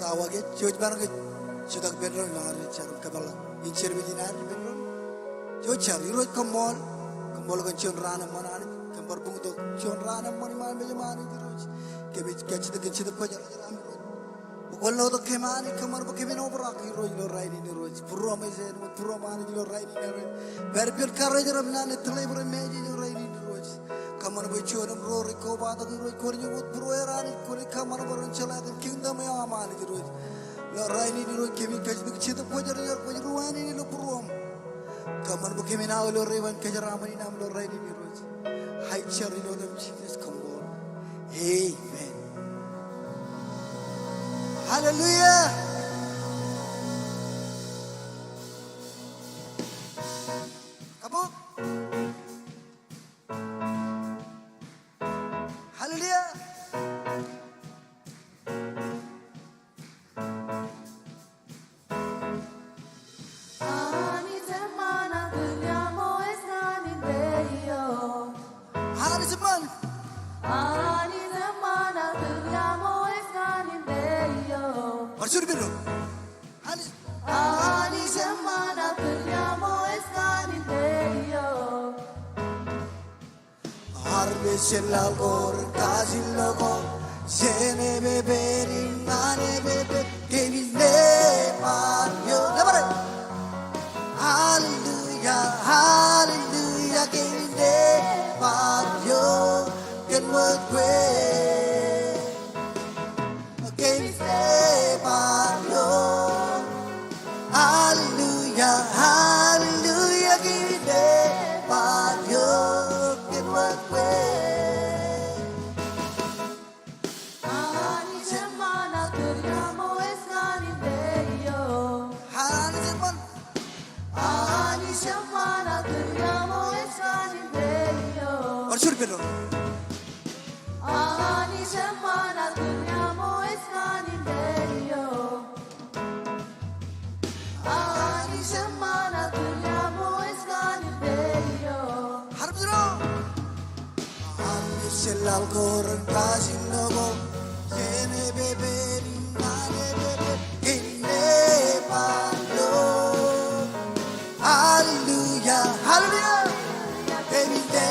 tawa ke joj barang ke sudah bedron langar charu kabala incher bidinar bedron joj char yuro kemol kan cion rana manani kambar bung to cion rana mani man me mani diroj ke bich ke chida ko jara jara amro wallo to kemani kamar bo kemino brak yuro lo raini ni roj purro me zen purro mani lo raini ni roj berbel karre jara nane tlay bro meji lo raini ni roj kamar bo cion ro ko ba to roj ko ni mut purro erani ko ni kamar bo ron chala kan kingdom ya amani di roj lo raini ni roj kemi ke chida ko jara jara ko ruani ni lo purro kamar bo kemina lo rewan ke jara mani nam lo raini ni roj hai chari lo dem Jesus come on amen hallelujah kamu hallelujah Marsur biru. Ani semana tunyamo escaninterio. Arbe selagor kazilogo sene beberi mane bebe kevile mario. Lebar. Hallelujah, hallelujah kevile mario. Can work way. Hallelujah, hallelujah, give it Mario, can work way. Ani semana tunyamo escaninterio. Ani semana tunyamo escaninterio. Marsur biru. Ani semana tunyamo escaninterio. Ani semana tunyamo escaninterio. Harap biru. Arbe selagor kazilogo sene beberi mane bebe kevile mario. Hallelujah, hallelujah, kevile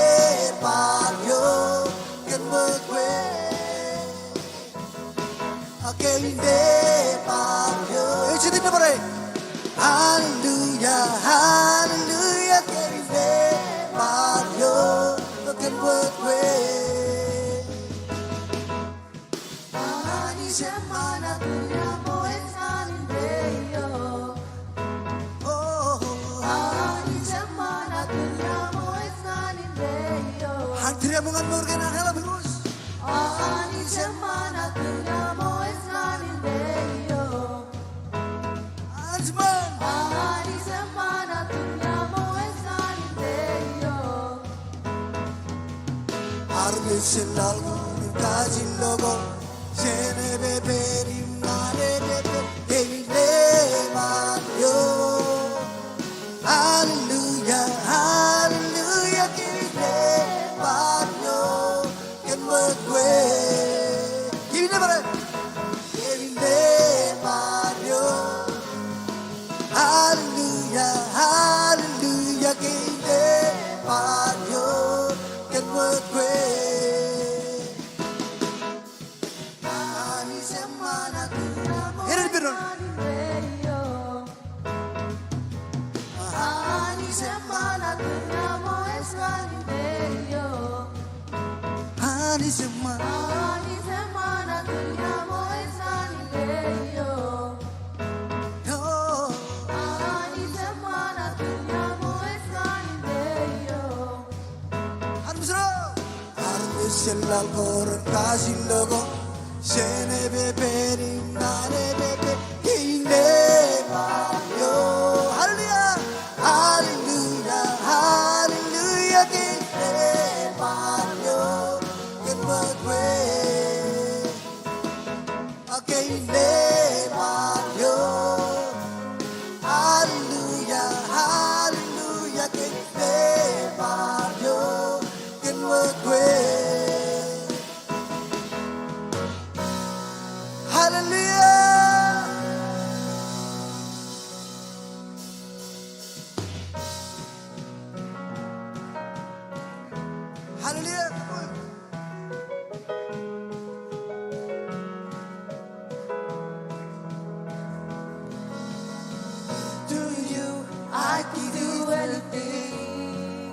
mario. Can work way. Kevile mario. Isi din na pare. Hallelujah, hallelujah, kevile mario. Can work way. Ani semana tunyamo escaninterio. Oh, Ani semana tunyamo escaninterio. hantri mo ngan morgan ang halam hirus. Ani semana tunyamo escaninterio. Ansman. Ani semana tunyamo escaninterio. Arbe selagor kazilogo sene beberi mane bebe kevile mario. Hallelujah, hallelujah, kevile mario. Can work way. Kevile pare. Kevile mario. Hallelujah, hallelujah, kevile mario. Can work way. Ani semana tunyamo Here it be done. escaninterio. Ani semana tunyamo escaninterio. Hani semana. Ani semana tunyamo escaninterio. Oh, Ani semana tunyamo escaninterio. harap biru. Arbe selagor kazilogo sene beberi mane bebe kevile mario. Hallelujah, hallelujah, hallelujah, kevile mario. Can work way. Kevile mario. Hallelujah, hallelujah, kevile mario. Can work way. I can do anything.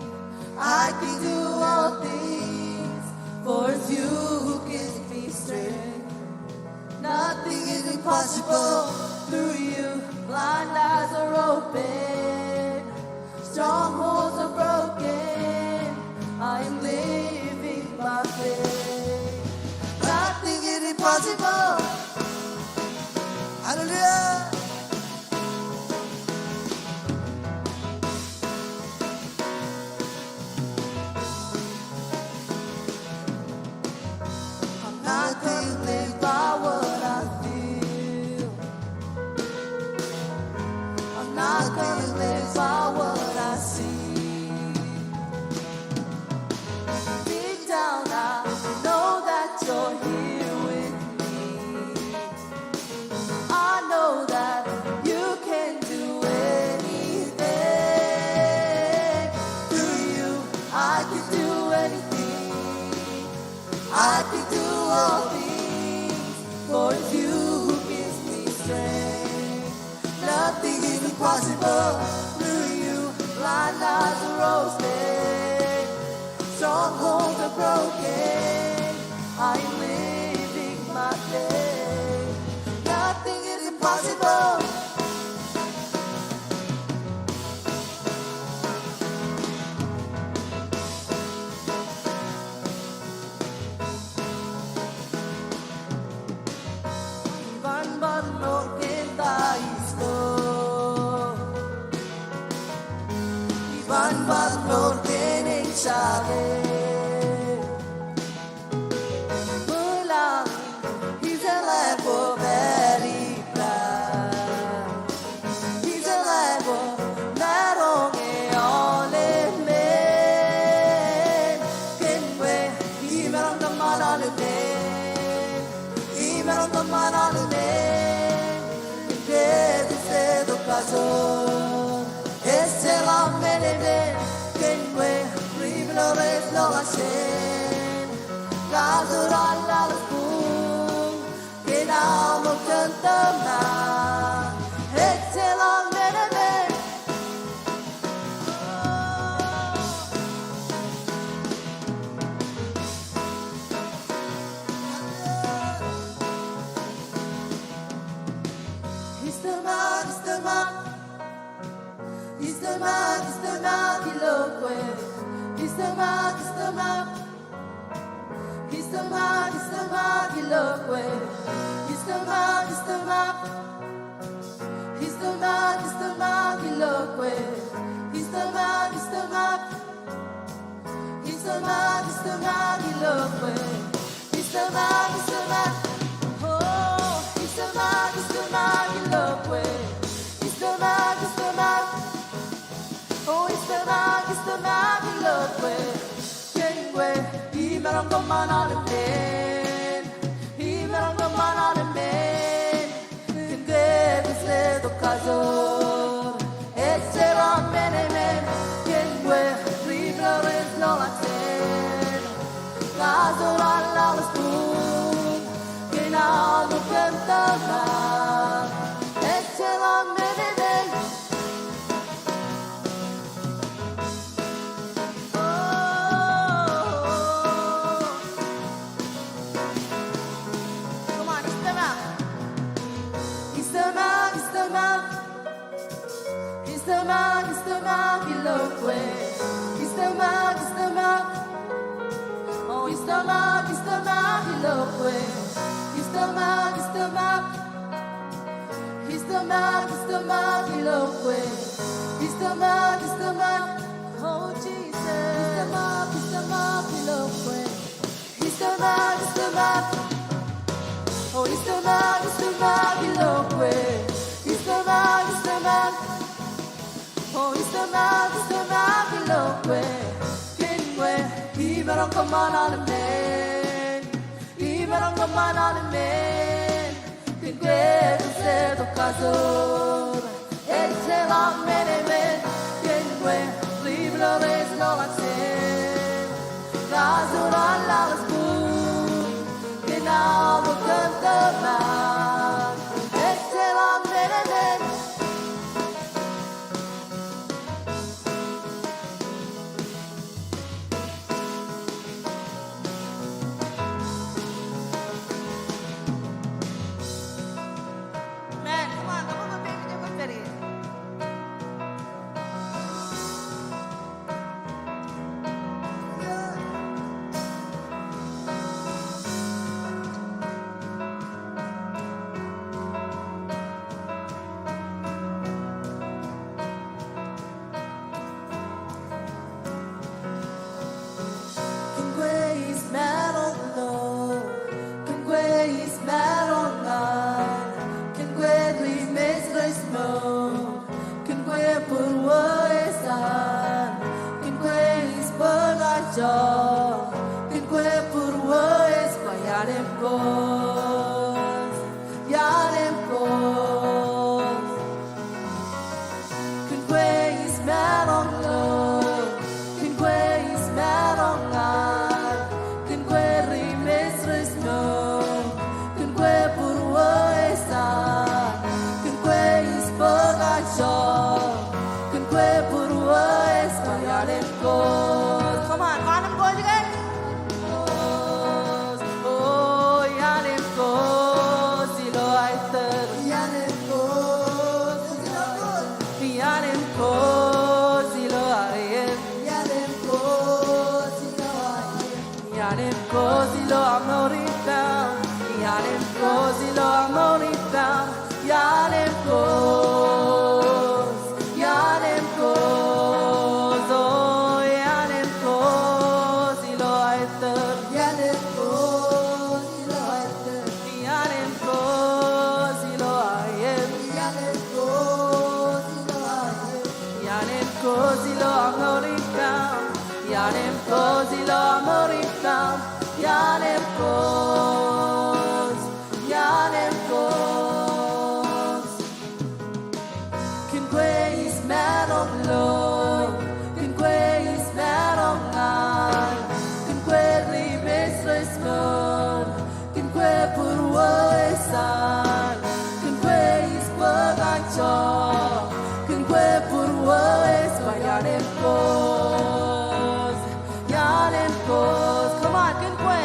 I can do all things. For it's you who gives me strength. Nothing is impossible through you. Blind eyes are open. Strongholds are broken. I am living by faith. Nothing is impossible. Hallelujah. I'm not gonna live by what I feel. I'm not gonna live by what I see. Deep down I know that you're here with me. I know that you can do anything. Through you I can do anything. I can do all things. For it's you who gives me strength. Nothing is impossible through you. Blind eyes are open. Strongholds are broken. I am living my faith. Nothing is impossible. Iban barnogin taisko. Iban barnogin inside. Mulang izala ko very proud. Izala ko narong ole me. Kenwe imerang kamanale me. Imerang kamanale me. Desde cedo casó. Este la menene. Kenwe riblores lo hacen. Gazuran la lupung. Que namo cantama. Este la menene. He's the man, he's the man. He's the man, he's the man, he look with. He's the man, he's the man. He's the man, he's the man, he look with. He's the man, he's the man. He's the man, he's the man, he look with. He's the man, he's the man. He's the man, he's the man, he look with. He's the man, he's the man. Oh, he's the man, he's the man, he look with. He's the man, he's the man. Oh, he's the man, he's the man, he look with. Kenwe, imerang kamanale men. Imerang kamanale men. Kenwe, desde do casor. Ese la mene men. Kenwe, riblores lo hacen. Casor alla lespun. Que namo cantama. Ese la mene men. Come on, it's the man. He's the man, he's the man. He's the man, he's the man, he look with. He's the man, he's the man. Oh, he's the man, he's the man, he look with. He's the man, he's the man. He's the man, he's the man, he look with. He's the man, he's the man. Oh, Jesus. He's the man, he's the man, he look with. He's the man, he's the man. Oh, he's the man, he's the man, he look with. He's the man, he's the man. Oh, he's the man, he's the man, he look with. Kenwe, imerang kamanale men. Imerang kamanale men. Kenwe, desde do casor. Ese la mene men. Kenwe, liblores lo hacen. Gazuran la lespun. Que namo cantama. Ese la mene men. così lo amoricam, yanem così lo amoricam, yanem cos, yanem cos. Kinque is man of love, kinque is man of life, kinque ribes resmon, kinque purwo esan, kinque is pagacho, kinque purwo es yanem cos, yanem cos. Come on, kinque.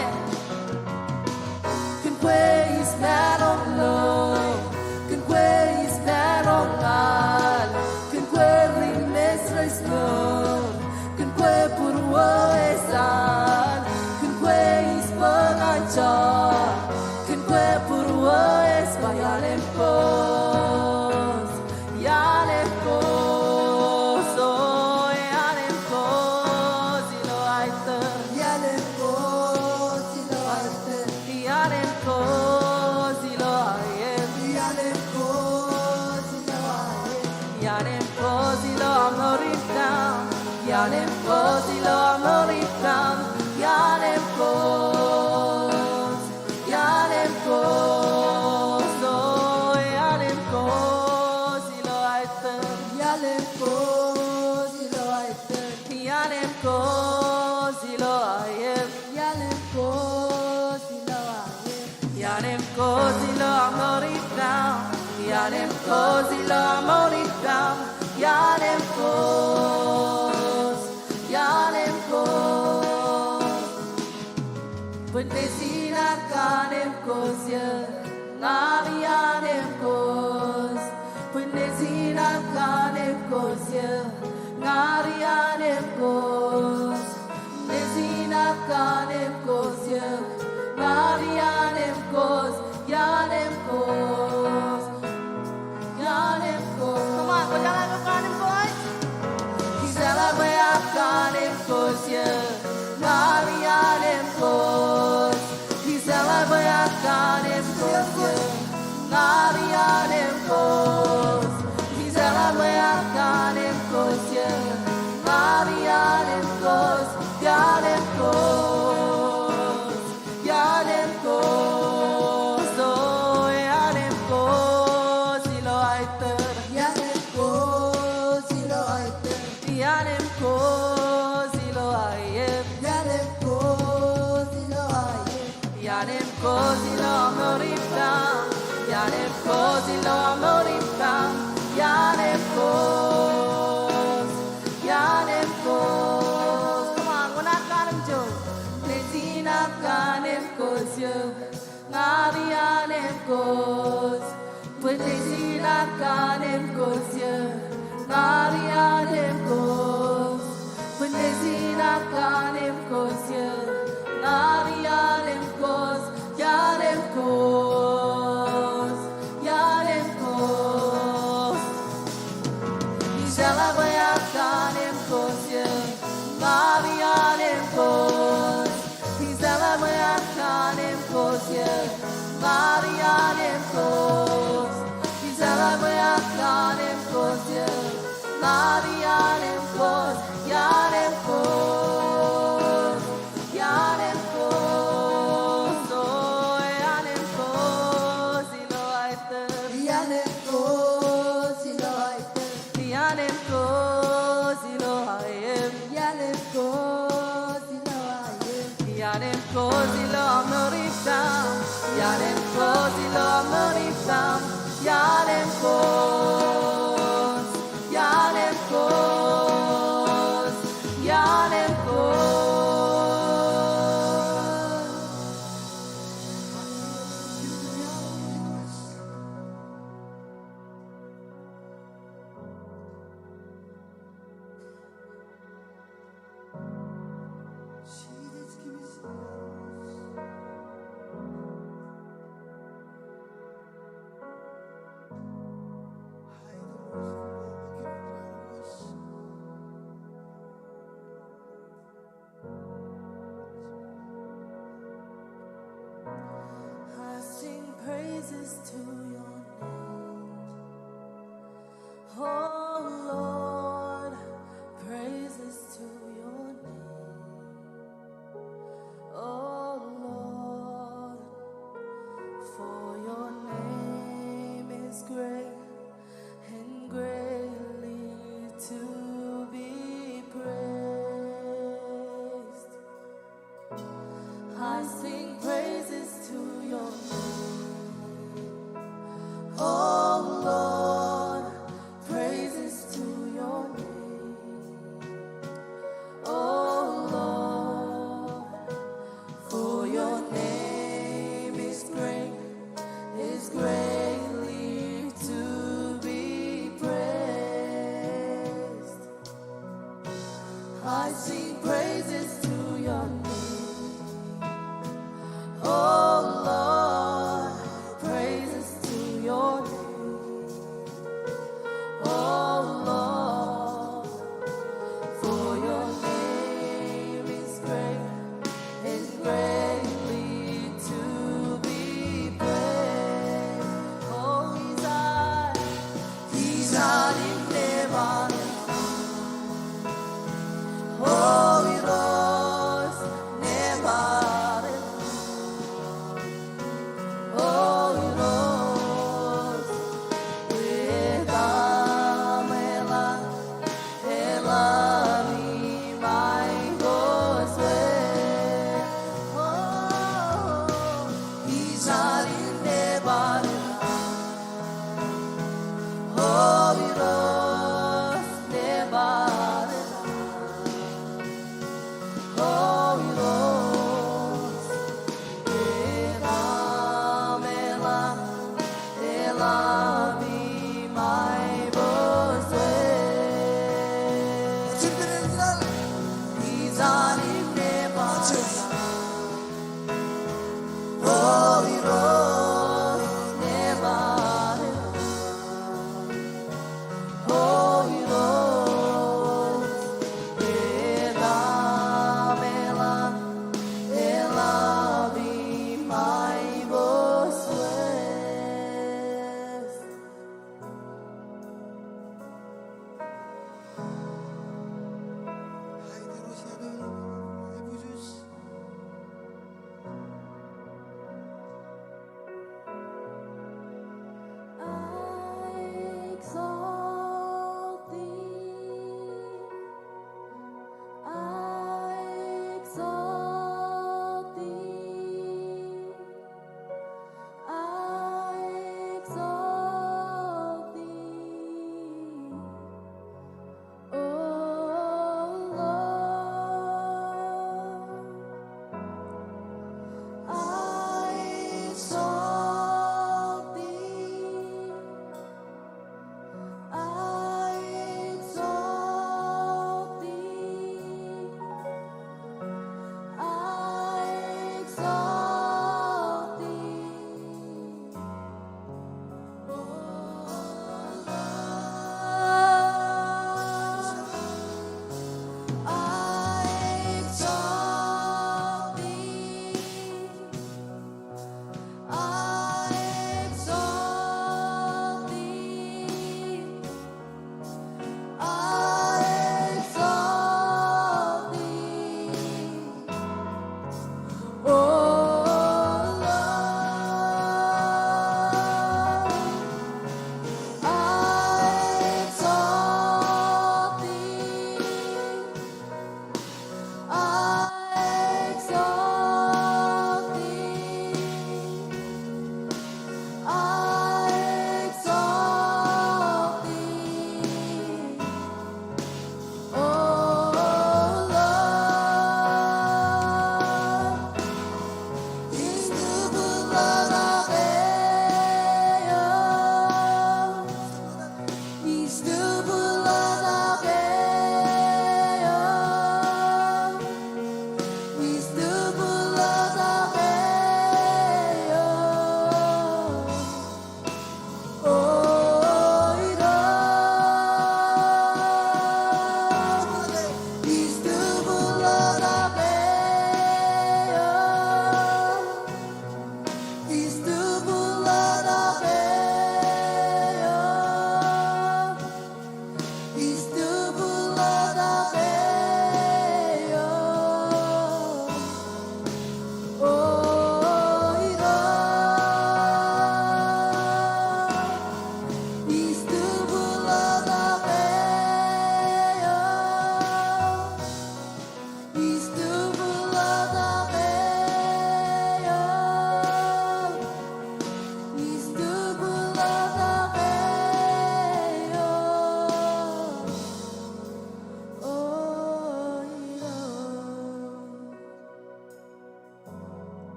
Kinque is man of love, kinque is man of life, kinque rimes resmon, kinque purwo esan, kinque is pagacho, kinque purwo es yanem cos, yanem cos, oh yanem cos, ilo aite, yanem così lo aite, yanem cos, ilo aite. yanem così lo aite, Yanem così lo amoricam, yanem così lo amoricam, yanem cos, oh yanem così lo aite, yanem così lo aite, yanem così lo aite, yanem così lo aite, yanem così lo amoricam, yanem così lo amoricam, yanem cos, yanem cos. Bendecinar kanem cos ya, ngari yanem cos. Bendecinar kanem cos ya, ngari yanem cos. Bendecinar kanem cos ya, ngari yanem cos, yanem cos. Yanem cos. Come on, put your leg up kanem cos. Celebrate kanem cos ya, ngari yanem cos. Celebrate kanem cos ya, ngari yanem cos. Celebrate kanem cos ya, ngari yanem cos, yanem cos, yanem cos, oh yanem cos, ilo aite. yanem così lo aite, Yanem così lo aiem, yanem così lo aite, yanem così lo amoricam, yanem così lo amoricam, yanem cos, yanem cos. Come on, we're not gonna do. Nezina kanem cos yo, ngari yanem cos. Nezina kanem cos yo, ngari yanem cos. Nezina kanem cos yo, ngari yanem cos, yanem cos, yanem cos. Celebrate kanem cos ya, ngari yanem cos. Celebrate kanem cos ya, ngari yanem cos. Celebrate kanem cos ya, ngari yanem cos, yanem cos, yanem cos, oh yanem cos, ilo aite. yanem così lo aite, Yanem così lo aiem, yanem così lo aite, yanem così lo amoricam, yanem così lo amoricam, yanem cos, yanem cos, yanem cos. Jesus, give me some. praises to your name. Oh Lord, I sing praises to your name. Oh Lord, praises to your name. Oh Lord, for your name is great and greatly to be praised. Oh, He's out in heaven. Oh,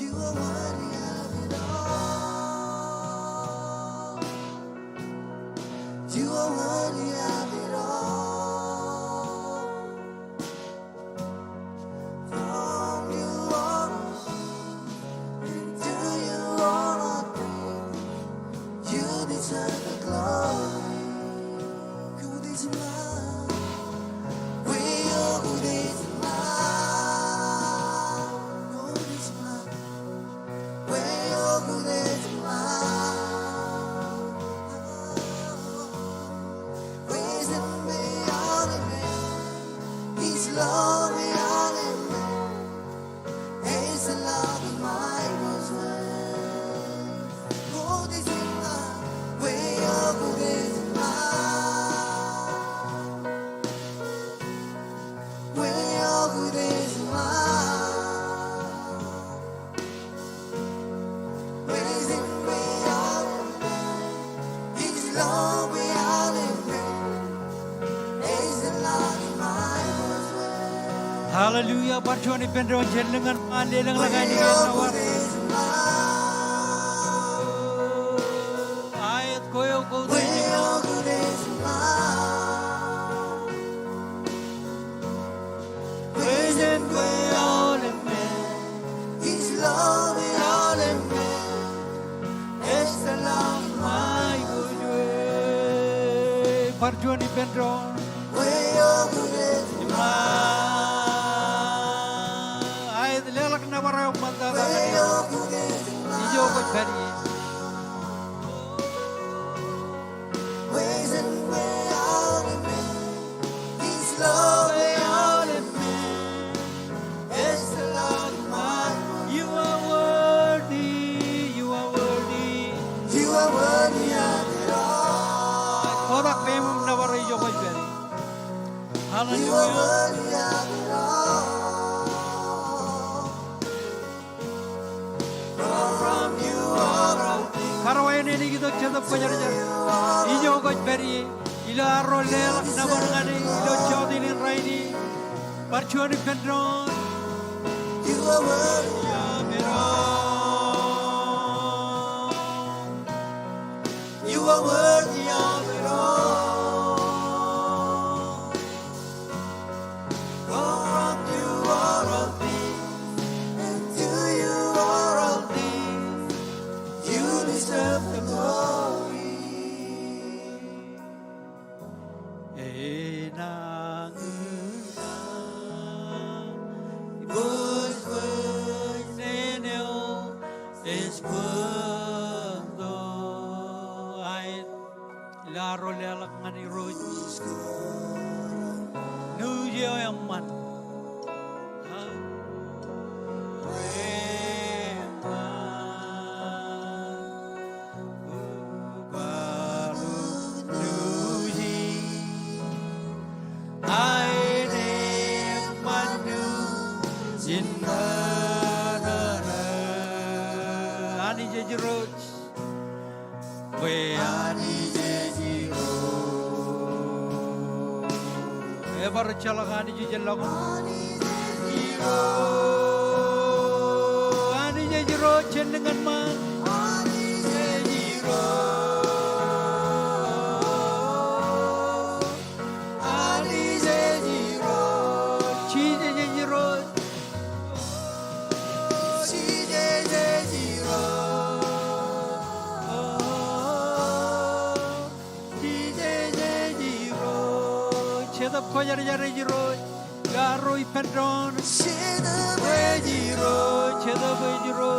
You are worthy of it all. You are worthy of it all. From you all, and to you all are things. You deserve the glory. Good is mine. We are good is mine. Good is mine. We are good is mine. Reason beyond me. His love beyond me. His love in my words. Good is mine. We are good is mine. We are good is mine. Reason beyond me. His love beyond me. His love in my words. Hallelujah. Parchoni pendro jenengan mandelang lagani We are nawar. good is mine. Ayat koyo ko We are good is mine. Present beyond me. His love beyond me. Es the love my good way. Parchoni pendro. We are good is Ayat lelak nawar manda We lagani. are good is Ijo ko bari. Ways and beyond me. His love beyond me. It's the love of mine. You are worthy. You are worthy. You are worthy of it all. Kodak pemum nawar ijo ko bari. You are Hallelujah. worthy of it all. From you all of Karawai ni kita cedap pajar-jar. Ijo ko bari. Ila arolel nawar ngani. Ilo chodini raini. Parchuani pendron. you are worthy. You are worthy of it all. From you all of these, and to you all of these, you deserve the glory. Enang neneo es cuando ay la rolea ngani roj nu yo yaman Ever chalagani jelago ani jero cendengan ma Koyar jiro garo ipendron jiro cheda jiro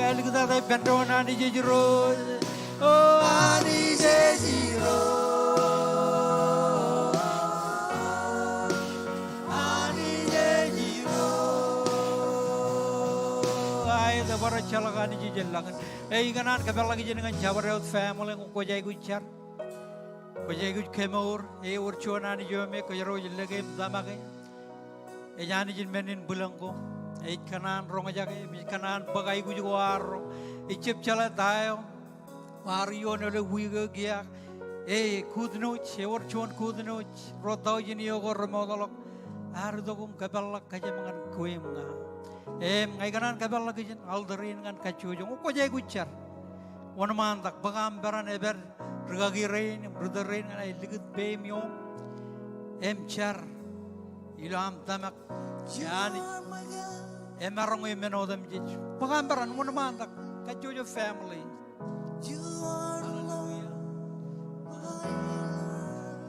elgda da ipendron ani jiro oh ani jiro bara chalagani jijelangan ganan kabel lagi jenengan jabarot family ko jay guchar ko jay guch kemur urchona ni jome ko yaro jilage damage yani jin menin bulangko kanan ronga jage kanan bagai guj waro chep chala dayo wario ne le wiga gya kudnuch orchon kudnuch rodojini ogor modolok ardogum kaballak kajamangan kuimnga ngai kanan kaballak kajin alderin kan kacujung ko jay guchar wanmandak bagambaran eber regagirein bruderein ay ligit bemyo char ilam tamak yani emarong menodam jij bagambaran wanmandak kacujo family. You are the Lord, my Lord.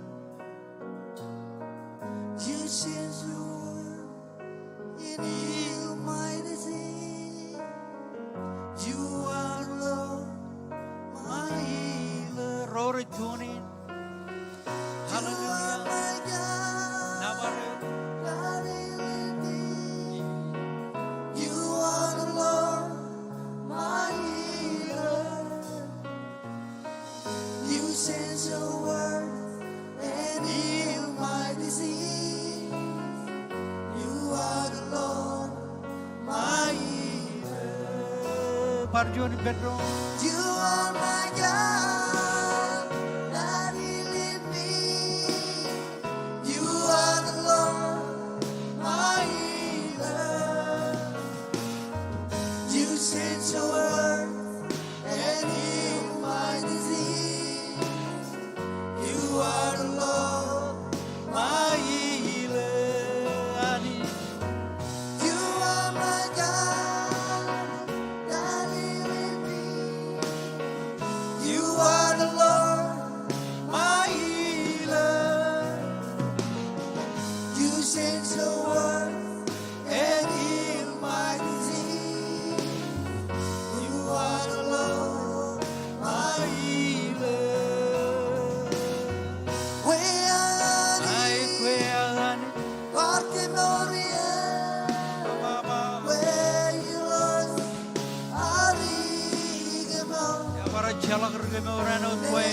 You sent your word and healed my disease. You are the Lord, my healer. Rory tunin. Hallelujah. My God, Nabare. God in thee. You are the Lord, my healer. You sent your word and healed my disease. You are the Lord, my healer. Parjun bedro. You are my God, that healeth me. You are the Lord, my healer. You sent your word and healed my disease. You are the Lord, my healer. You are my God, that healeth me. You are the Lord, my healer. You sent your word and healed my disease. You are the Lord, my healer. Where are Ay you? kuyagan. Walking on the earth, where you lost our legal. Para chalak rgeme orano twe.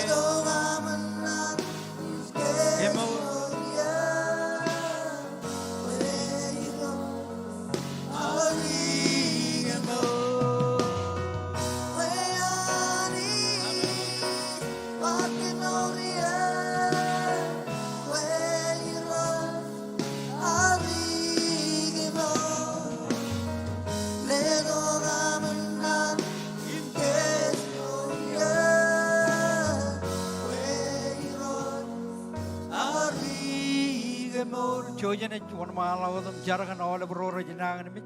Chojane wan malawadam jaragan awal berora jenangan mich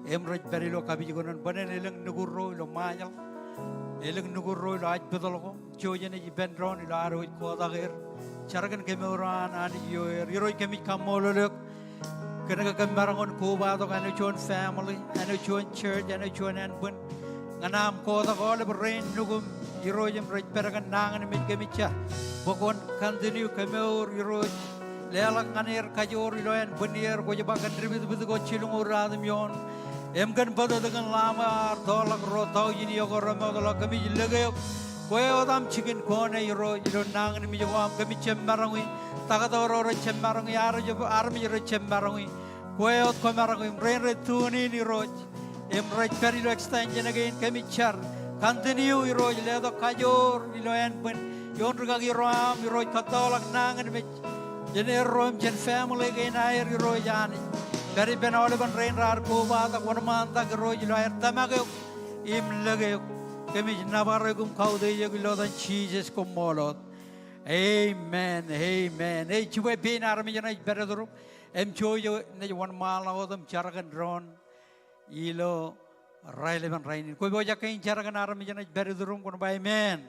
emraj berilo kabi jugonan banen eleng nugurro lo mayal eleng nugurro lo aj bedolko chojane ji bendron lo aro ko dagir jaragan kemeran ani yoer yiroi kemi kamololek kenaga kemarangon ko bado kan chon family anu chon church anu chon anbun nganam ko da awal berrain nugum yiroi jem raj beragan nangan mich kemicha bokon continue kemeur yiroi lelang anir kajor iloyan benir ko jebakan ribit bitu ko cilung uradam yon emkan pada dengan lama tolak rotau ini yo korama tolak kami jilage ko odam chicken kone iro nang ni jawam kami cembarangui takata oro cembarangui aro jo armi ro cembarangui ko od ko marangui rain retuni ni roj em roj perilo extension again kami char continue iro ledo kajor iloyan ben yon rugagi ram iro katolak nang ni Jadi rom jen family gain air giro jani. Dari benawale ban rain rar ko ba ta kon man ta giro jilo air tamage im lage kemi nabare gum kau de ye gilo dan Jesus ko molot. Amen. Amen. Hey chwe bin armi jana bereduru. Em choyo ne wan mala odam charagan drone. Ilo raile ban rain. Ko boja kain charagan armi jana bereduru kon ba amen.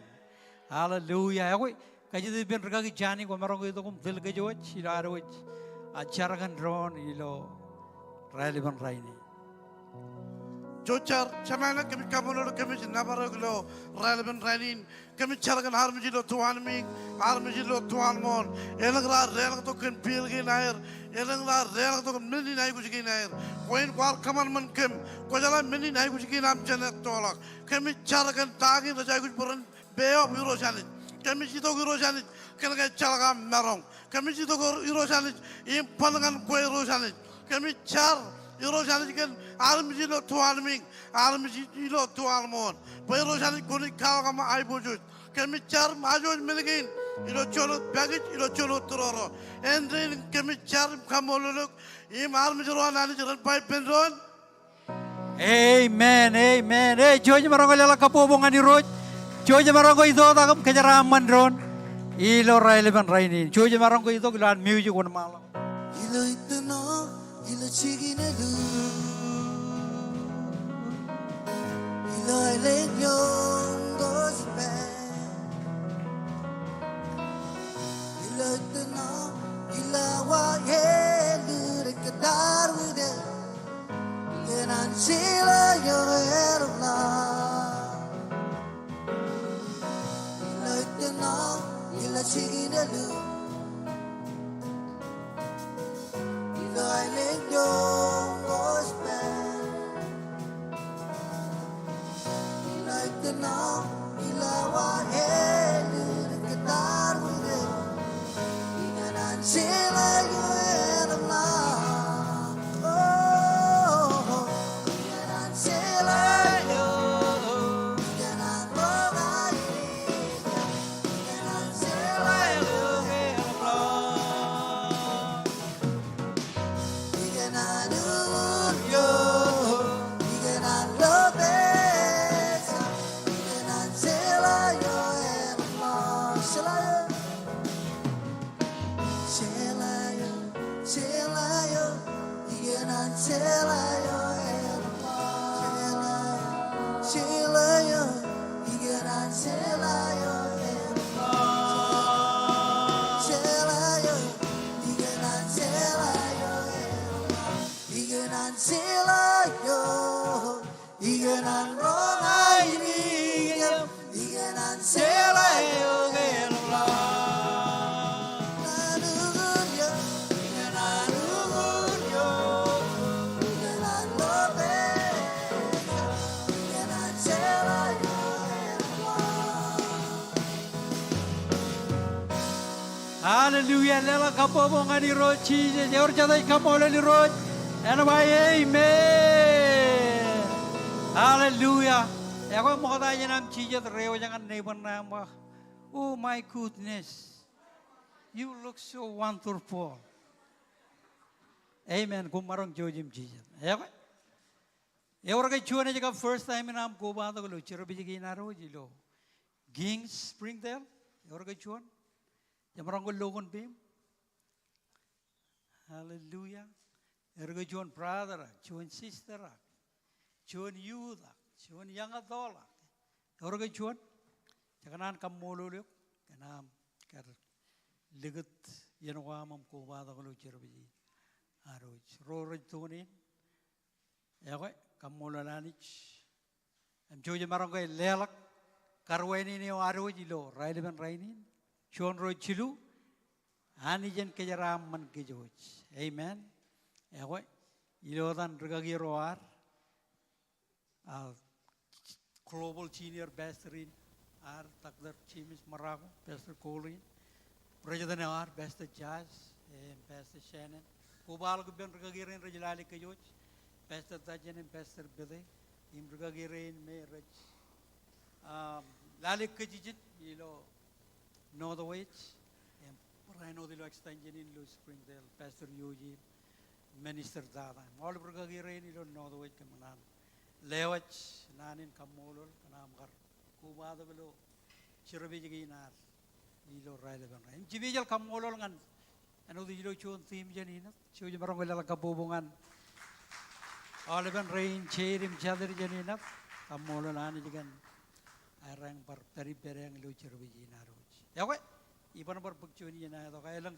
Hallelujah. Aku kaji ben regagi jani ko marong itu kum dil ke joj ilaro acharagan drone ilo raile ban rain. Jocar chamana kami kamulo kami nabaro glo relevant rainin kami charagan harmijilo tuan mi harmijilo tuan mon elangra rel to kan pil ge nair elangra rel to kan mini nai kuch ge nair koin kwar kaman man kem ko jala mini nai kuch ge nam chana tolak kami charagan tagi rajai kuch puran beo biro janit kami sito giro janit kan ga charaga marong kami sito giro janit im pangan ko ro janit kami char Iro jani kan armijilo tuan ming, armijilo tuan mon. Pero jani kuni kau kama ai bujut. Kami char majuj miligin. ilo cholo baggage ilo cholo tororo endrin kemi charim kamoluluk im armijro nani jiran pai pendron. Amen, amen. Jojo marango lala kapobongan ni Roj. Jojo marango ito takam kajaraman ron. Ilo relevant rainin. Jojo marango ito gilan music wan malam. ilo itno ilo chiginelu ilo elenyong gospel ilo itno ilo wa helu rekadarude yenan sila yo erla ilo itno ilo chiginelu I live your gospel. Like the now, ilawa helu ketar wide. Inganan sila yo erla. Oh, inganan sila yo. Inganan rogai. Inganan sila yo. Hallelujah. Lala kapobongan ni Roj. Jesus. Yor jadai kamola ni Roj. Amen. Hallelujah. Ako mo katanya nam Jesus reo jangan neighbor nama. Oh my goodness. You look so wonderful. Amen. Kumarong Jojim Jesus. Ako. Ever kay chuan aja first time nam ko ba to lo chiro bijigi naro jilo. Gings Springdale. Ever kay chuan. Jamarang ko logon bim. Hallelujah. Ever kay chuan brother, chuan sister, chuan youth, chuan young adult. Ever kay chuan. Jakanan kamululuk kanam kar ligat yanwamam ko ba to lo chiro bijigi. Aroj roroj tunin. Ewe kamulananich. Am joje marang ko lelak karweni ni aroj ilo raileban rainin. Chuan roj chilu anijen kejaram man kejoj. Amen. Ewe ilo dan regagi roar. Global senior basterin ar takdar chimis marago baster kolin. President ar baster jazz baster Shannon. Kubal ko ben regagi rin rajlali kejoj. Pastor Tajan and Pastor Billy, Imbragagirin, Marriage. Lalik Kajit, you know the weights. And I know the extension in Louis Springdale, Pastor Yuji, Minister Dada. All Bragagirin, you don't know the weight Kamanan. Lewach, Nanin Kamolol, Kanamgar, Kuba the Velo, Chirabiginar, Ilo Railevan. And Jivijal Kamolol and another Yilo Chun theme Janina, Chujamarangala Kabubungan. Olivan rain cherim chadar janina kamolan jigan arang par tari perang lucer bijina roj. Ya kau iban par bukcuni na to kaya lang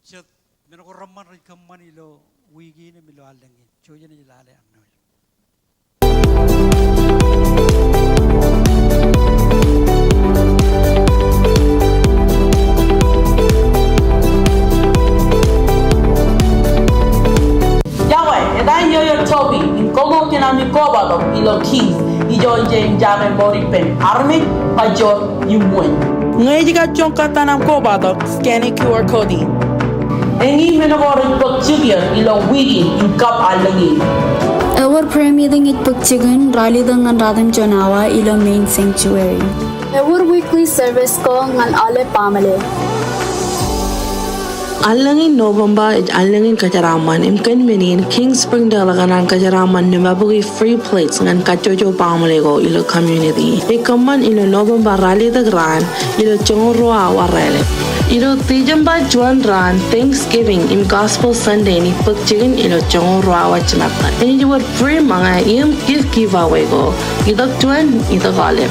chat menako ramman rikamman ilo wigi ni milo alangin chojan ilale annoy. Toby, in Congo Kinami Kobalo, Ilo Kings, Ijo Jane Jame Moripen, Army, Pajor, Yumwen. Ngajiga Chonka Tanam Kobalo, scanning QR coding. Engi Menavor Bochugia, Ilo Wigi, in Cup Alagi. Our prayer meeting it pagchigan rally dengan Radham Jonawa ilo main sanctuary. Our weekly service ko ngan alle family. Alangin November alangin kajaraman imkan menin King Spring dalaganan kajaraman nimabagi free plates ngan kacojo pamalego ilo community. Ikaman ilo November rally the grand ilo chongro awarele. Ilo tijamba juan ran Thanksgiving im Gospel Sunday ni pagchigan ilo chongro awachinata. Ini juga free mga im giveaway go. Idak juan idak alip.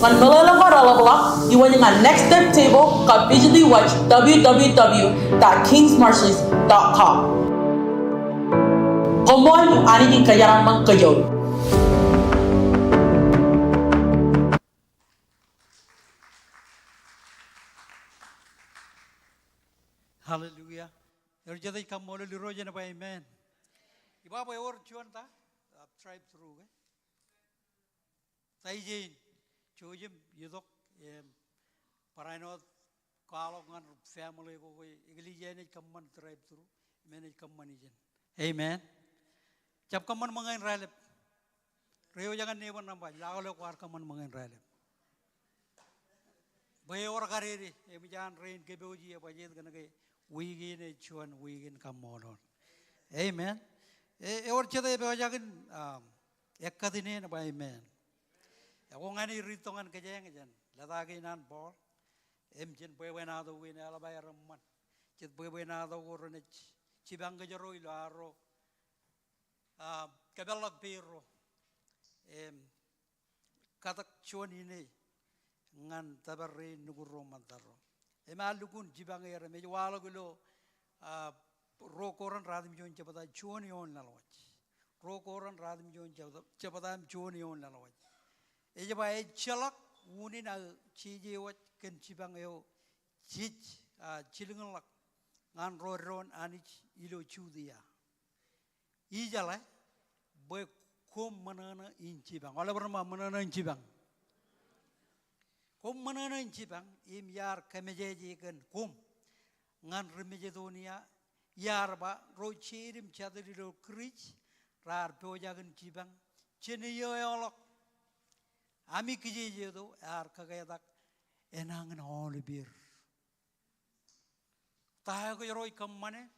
Kan malala farala you want your next step table ka visually watch www.kingsmarshalls.com. Komon ani din kayaramang kayo. Hallelujah. Jadi kamu mau liru aja na ba amen. Iba apa orang cuan ta? Tribe through. Taijin. Chojim yudok parainot kalau ngan family ko igli jene kamman tribe through manage kamman ijen. Amen. Jab kamman mangain ralep. Reo jangan neban nambah. Lago le kuar kamman mangain ralep. Bayi orang kariri. Jangan rain kebeuji apa jet kena ke wigin chuan wigin kammonon. Amen. Orang cerita bayi jangan ekadine nambah amen. Ako ngani ritongan kajeng jan, latagi nan bol, jen boy na do win ala bay ramman, chet boy na do gorone cibang kajaro ilaro, kabelak biro, katak chuan ini ngan tabarre nuguro mantaro, alukun cibang era me wala gulo rokoran radim jon cepata chuan yon lalawaj, rokoran radim jon cepata chuan yon lalawaj. Eja bae chalak unin al chije wat ken cibang eo chij chilingalak ngan roron anich ilo chudia. Ija la boy kom manana in cibang. Wala berma manana in cibang. Kom manana in cibang im yar kemejeje ken kom ngan remejedonia yar ba ro chirim chadri ro krich rar poja ken cibang cheniyo olok. Ami kiji itu kagayak enangan holibir. Tahu ko roi kamane,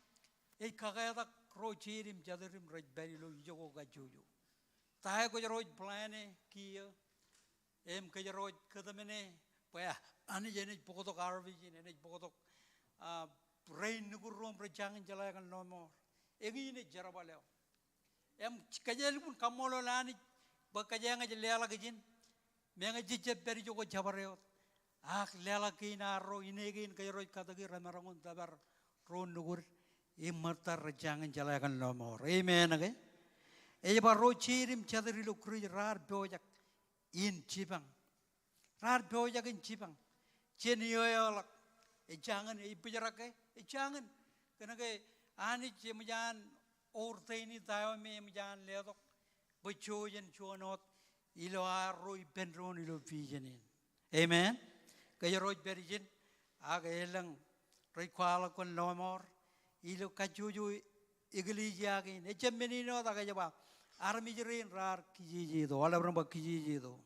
kagayak roi cirim jadarim roi beri lo jogo gajuju. Tahu ko roi plane kia, kaya roi kadamene, paya ani jenis pokotok arvi jenis pokotok rain nugurom perjangan jalakan nomor. Ini jarabaleo. Kaya pun kamolo lani, bakajangan jelala kejin. Menga jijab beri joko jabareo, lela kina ro inegin kaya roi katagi ramarangun tabar ro nugur imartar jangan jalakan nomor. Amen age. Eba ro chirim chadri lo kuri rar beojak in cibang, rar beojak in cibang. Ceniyoyak, jangan ipijarake, jangan. Kena ke ani cemajan orte ini tahu jangan leodok bejojan chuanot. Ilo arroy benron ilo visionin. Amen. Kaya roy berijin aga elang roy kwala kon nomor ilo kajuju igli jagin. Ecem menino ta kaya ba armi jirin rar kijiji do wala beramba kijiji do.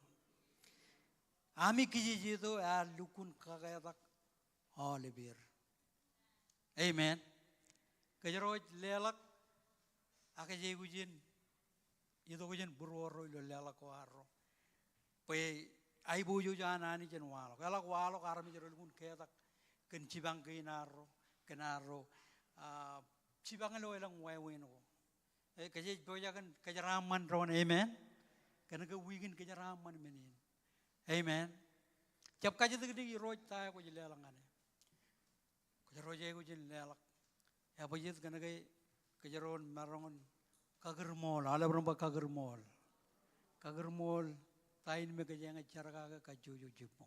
Ami kijiji do lukun kagaya tak olibir. Amen. Kaya roy lelak aga jegujin itu kujen berwaro ilo lela ko arro, pe ai buju jana ani jen walo, kalau walo karami jero kun ketak kencibang kenaro, cibang lo elang wewe no, kaje boya kan kajaraman ron amen, karena ke wigin kajaraman menin, amen, cap kaje tu kedi roj tay ko jela langane, kaje roje ko jela lak, ya boyet karena ke kajaron marongon kagermol, ala berapa kagermol tain me kajang acara kaga kajuju jipo.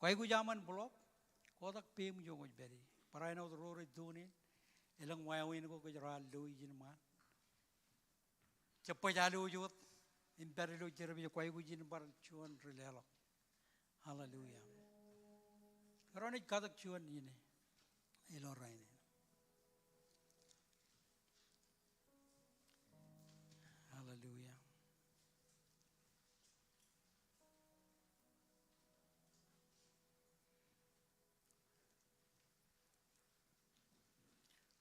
Kau iku zaman blok, kotak pem jongo beri. Para ina rore duni, elang wayawin ko kajaral lu ijin man. Cepat jalu jut, imperi lu cerbi kau iku jin bar cuan rilelo. Hallelujah. Karena katak cuan ini, elorai ini.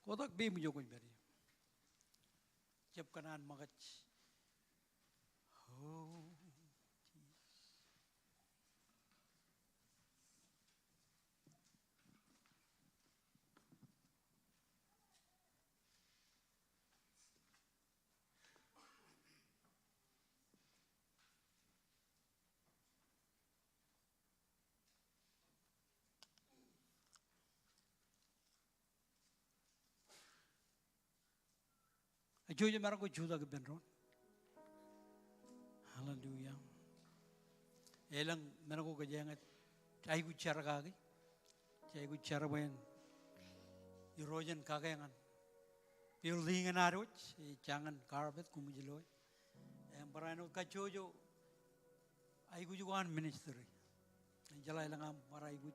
Kodak be mu jogo beri. Jab kanan magach. Oh. Ajuja mara ko juda ke benron. Hallelujah. Elang mara ko kajangat cai ku cara kage. Cai ku cara bayan. Irojan kage angan. Building an arroch, jangan carpet kumujiloy. Yang parano kajojo ai ku juan ministry. Jalai langam mara ai ku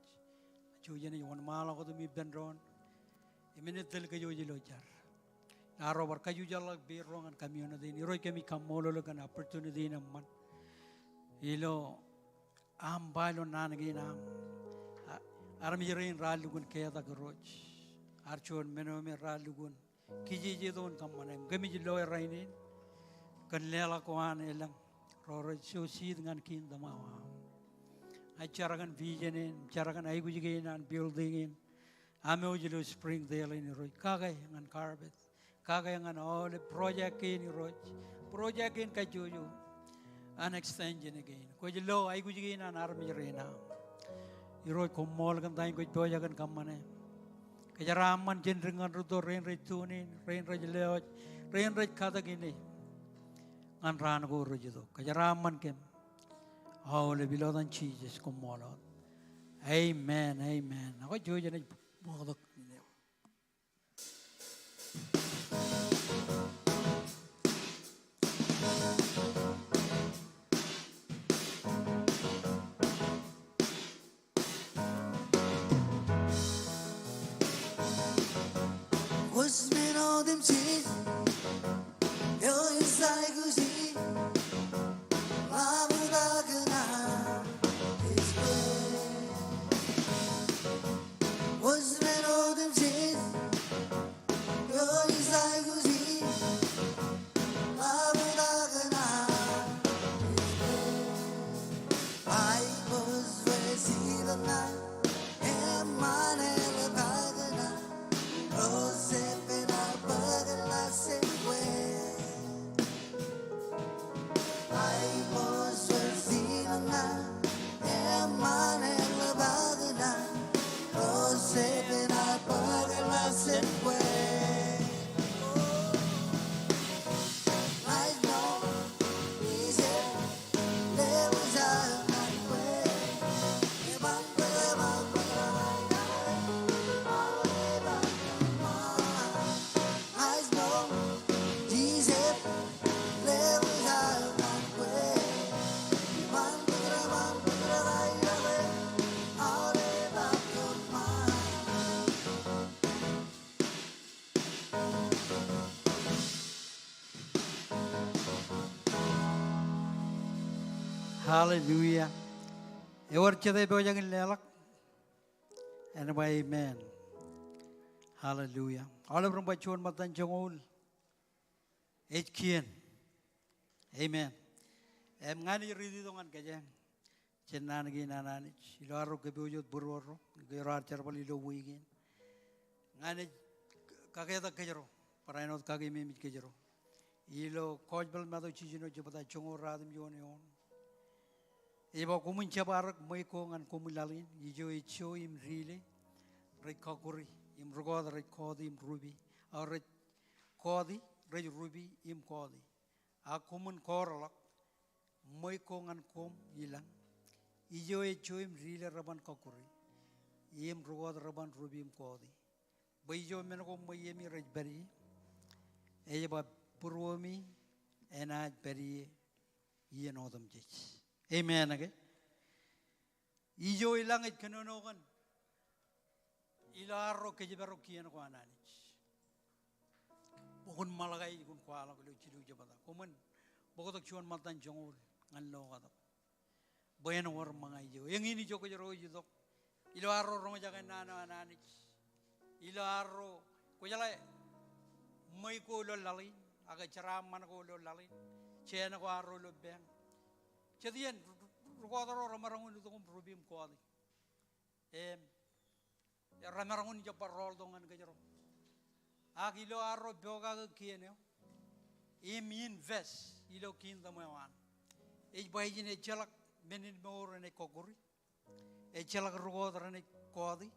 ajuja ni wan mala ko tu mi benron. Imene tel kajojo jar. Naro berkaju jalak birongan community ni roy kami kamolo kan opportunity naman ilo am bailo nanagi nam armirin ralugun kaya tak roj archon menome ralugun kiji don kamane kami jilo rainin kan lela kuan elang roro sosi dengan kin damawa acarakan visionin carakan aigu jiginan buildingin ame ujilo spring dale ni roy kagay ngan carpet kagayangan all project in roj project in kajuju an extension again ko jilo ay gujigin an army rena iro ko mol kan tay ko project kan kamane kajaraman jenringan ruto ren ritunin ren rajleo ren raj kada gini an ran go rujido kajaraman kem all bilodan cheeses ko molot amen ako jojo na bodok Was men all them cheese, yo inside guzi, lamuda gana, it's good. Was men all them cheese, yo inside guzi, lamuda gana, it's good. I was raised the night, and my name was Gagana. Rose pena pagla se fue. Ay mos versina emane la bagna. Rose pena pagla se fue. Ay no, dice le was a my way. Que van Hallelujah. Ewer chede bojangin lelak. And amen. Hallelujah. All of them by chon matan jongol. Kien. Amen. Ngani ridi dongan kajang. Chenan gi nananich. Ilaro ke bojot burworo. Gerar charbali lo wigin. Ngani kaketa kajero. Parainot kagi mimit kajero. Ilo kojbal mado chijino jabata chongor radim yone on. Iba kumun chabarak may ko ngan kumulalin. Ijo icho im rile. Rekakuri im rugod rekodi im ruby. Or rekodi rej ruby im kodi. A kumun koralak may ko ngan kom ilang. Ijo icho im rile raban kakuri. Im rugod raban ruby im kodi. Baijo menako may yemi rej bari. Eba purwami enaj bari iyan odam jich. Amen again. Ijo ilang it kanonokan. Ilaro kejibaro kian ko ananich. Bukun malagay kun kwala ko chilu jabata. Kuman bukotak chuan matan jongol ngan lo kata. Bayan war mga ijo. Yang ini jo ko jero ijo. Ilaro roma jagan nana ananich. Ilaro ko jala mai ko lo lalin aga ceramah ko lo lalin cena ko aro lo beng cedian ko daro ramarangun itu kum rubim ko adi ramarangun jo parol dongan ke jero agilo aro boga ke kieneo invest ilo kin damawan bayjine celak menin mawr ne koguri celak rugo darane kodi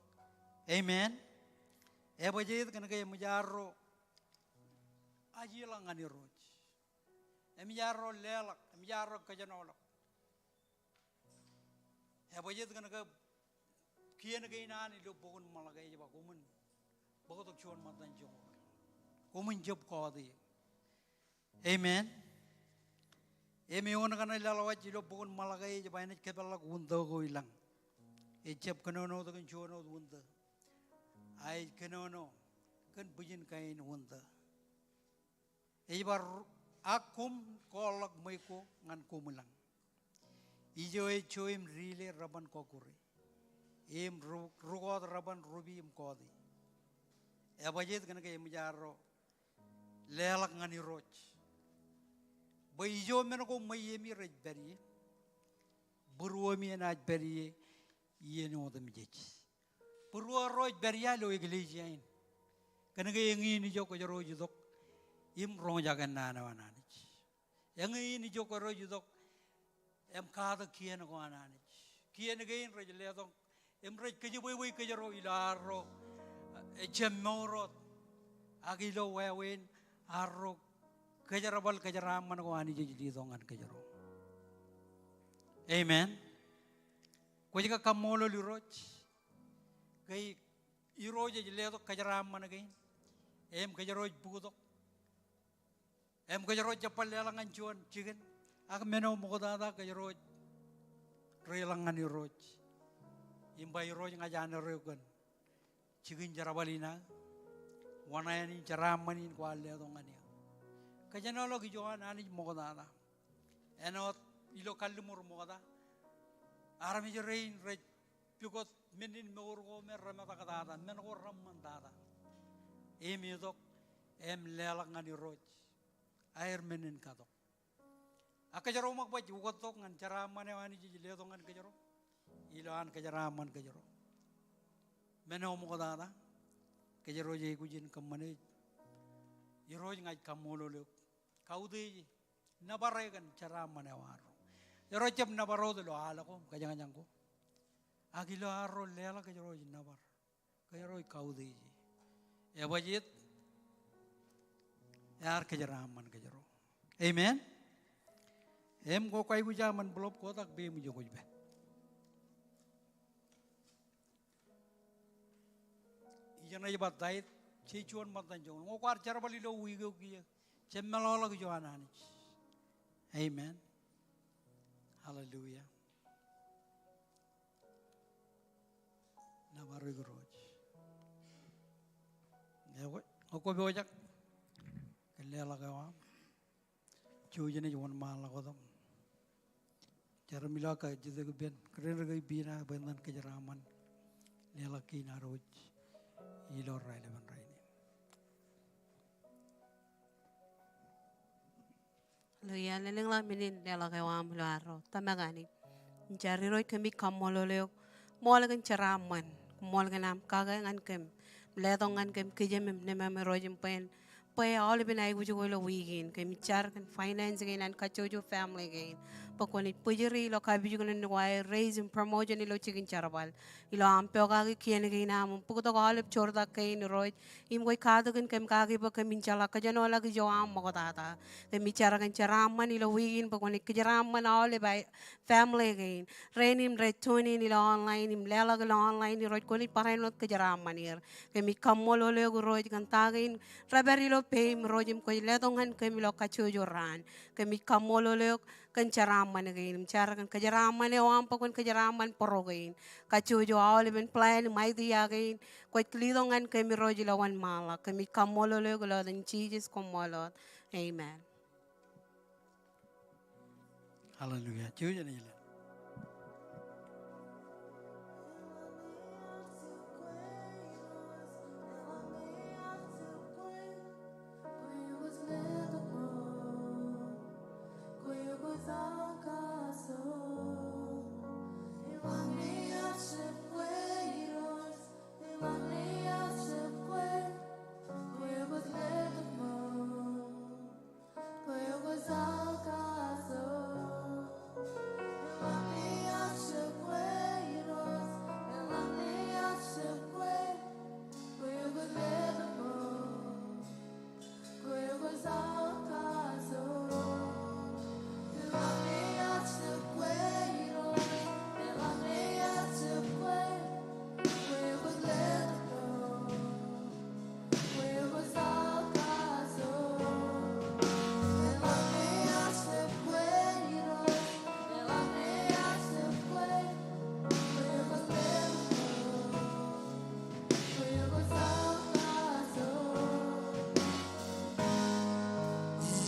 amen bajit kan kay mujarro ajilang ani roj mujarro lelak mujarro kajanolak bajit kan ka kian kay nani lo bugun malagay ba kumun bagotok chuan matan jong kumun job kodi amen ona kana lalawat jilo bugun malagay jaba ne kebala gundo ko ilang ejab kanono to kan chuano wunda ai kanono kan bujin kain wunda bar akum kolak maiko ngan kumulang ijo choim rile raban kokuri rugod raban rubi kodi bajet kan kay mujaro lelak ngani roch Baijo men ko mayemi raj beri burwami na beri yeno da mijech burwa roj beria lo iglesia in kan ga yengi ni joko jaro judok im ronja kan na wananich yengi ni joko ro judok em ka da kien ko ananich kien ga in raj le dok em raj ke joi ke jaro ilaro jemmorot agilo wewen arro kejarabal kejaraman ko ani jadi dongan kejaro amen ko jika kamolo liroj kay iroje leto kejaraman kay kejaroj budok kejaroj japal lelangan juan chicken ak meno mo dada kejaroj relangan iroj imbay iroj ngajana regan chicken jarabalina wanayani jaramanin ko leto ngani kajanolo ki johan ani mogadada enot ilo kallumur mogada arami je rain re pikot menin meurgo mer ramata kadada men ko ramman dada yodok lelang ngani roj air menin kadok akajaro makba jugotok ngan caramane wani ji leto ngan kajaro ilan kajaraman kajaro meno mogadada kajaro je kujin kamane iroj ngai kamolo le kaudi nabaregan cara manewaro yoro jab nabaro de lo ala ko kajang ko agilo aro lela ke joro nabar ke joro kaudi bajit yar ke jaraman ke joro amen ko kai gu jaman blop ko tak be mu jogo be ijana jabat dait cicuan matan jong ngokar cara bali lo wigo kia cemmelolo ke johanani amen hallelujah nabaru groj ewo oko bojak kelela kawa chujene jon mala kodam cara milaka jide ben keren rega bina bendan kejaraman lela kina roj ilor raile ban raine Hallelujah, leleng la minin dela kawam luaro tamagani jari roi kami kamolo leo mol kan ceraman mol kan am kaga ngan kem ledong ngan kem kejem ne mem rojim pen pe all bin ai wujo lo wigin kem char kan finance gain and kachojo family gain pokoni pujiri lo kabiju kan ni wai raise and promotion lo chikin charabal ilo am pe ga kien gain am puko all chorda kain roj im goi kada kan kem kagi ba kem chala ka jano la jo am mo tata kem chara kan charaman ilo wigin pokoni kjaraman all by family gain renim retoni ni lo online im lela lo online ni roj koni parain lo kjaraman ir kem kamolo le go roj kan tagin raberi lo pay rojim ko ledongan kemi lo kachojo ran kemi kamolo le kan charaman gain cara kan kajaraman e wam pakon kajaraman porogain kachojo awle ben plan mai dia gain ko klidongan kemi roji lawan mala kemi kamolo le go dan Jesus komolo amen hallelujah chuja ni le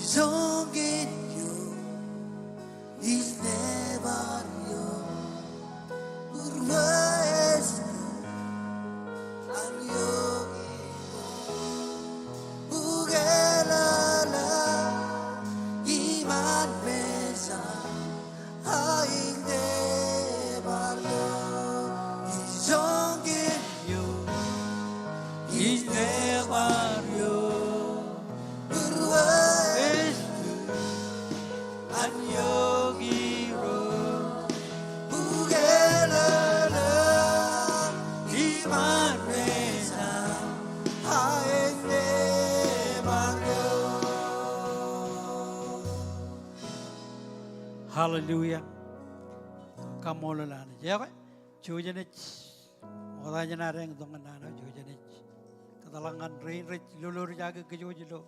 이성인 you is never you urmaes ang yogi bugelala iman mesa haing never you 이성인 you is never you urmaes ang yogi bugelala iman mesa haing never you. Hallelujah. Kamololana. Jaga Jojanich. Odanya nareng dongan nana Jojanich. Katalangan rain rich lulur jaga ke Jojilo.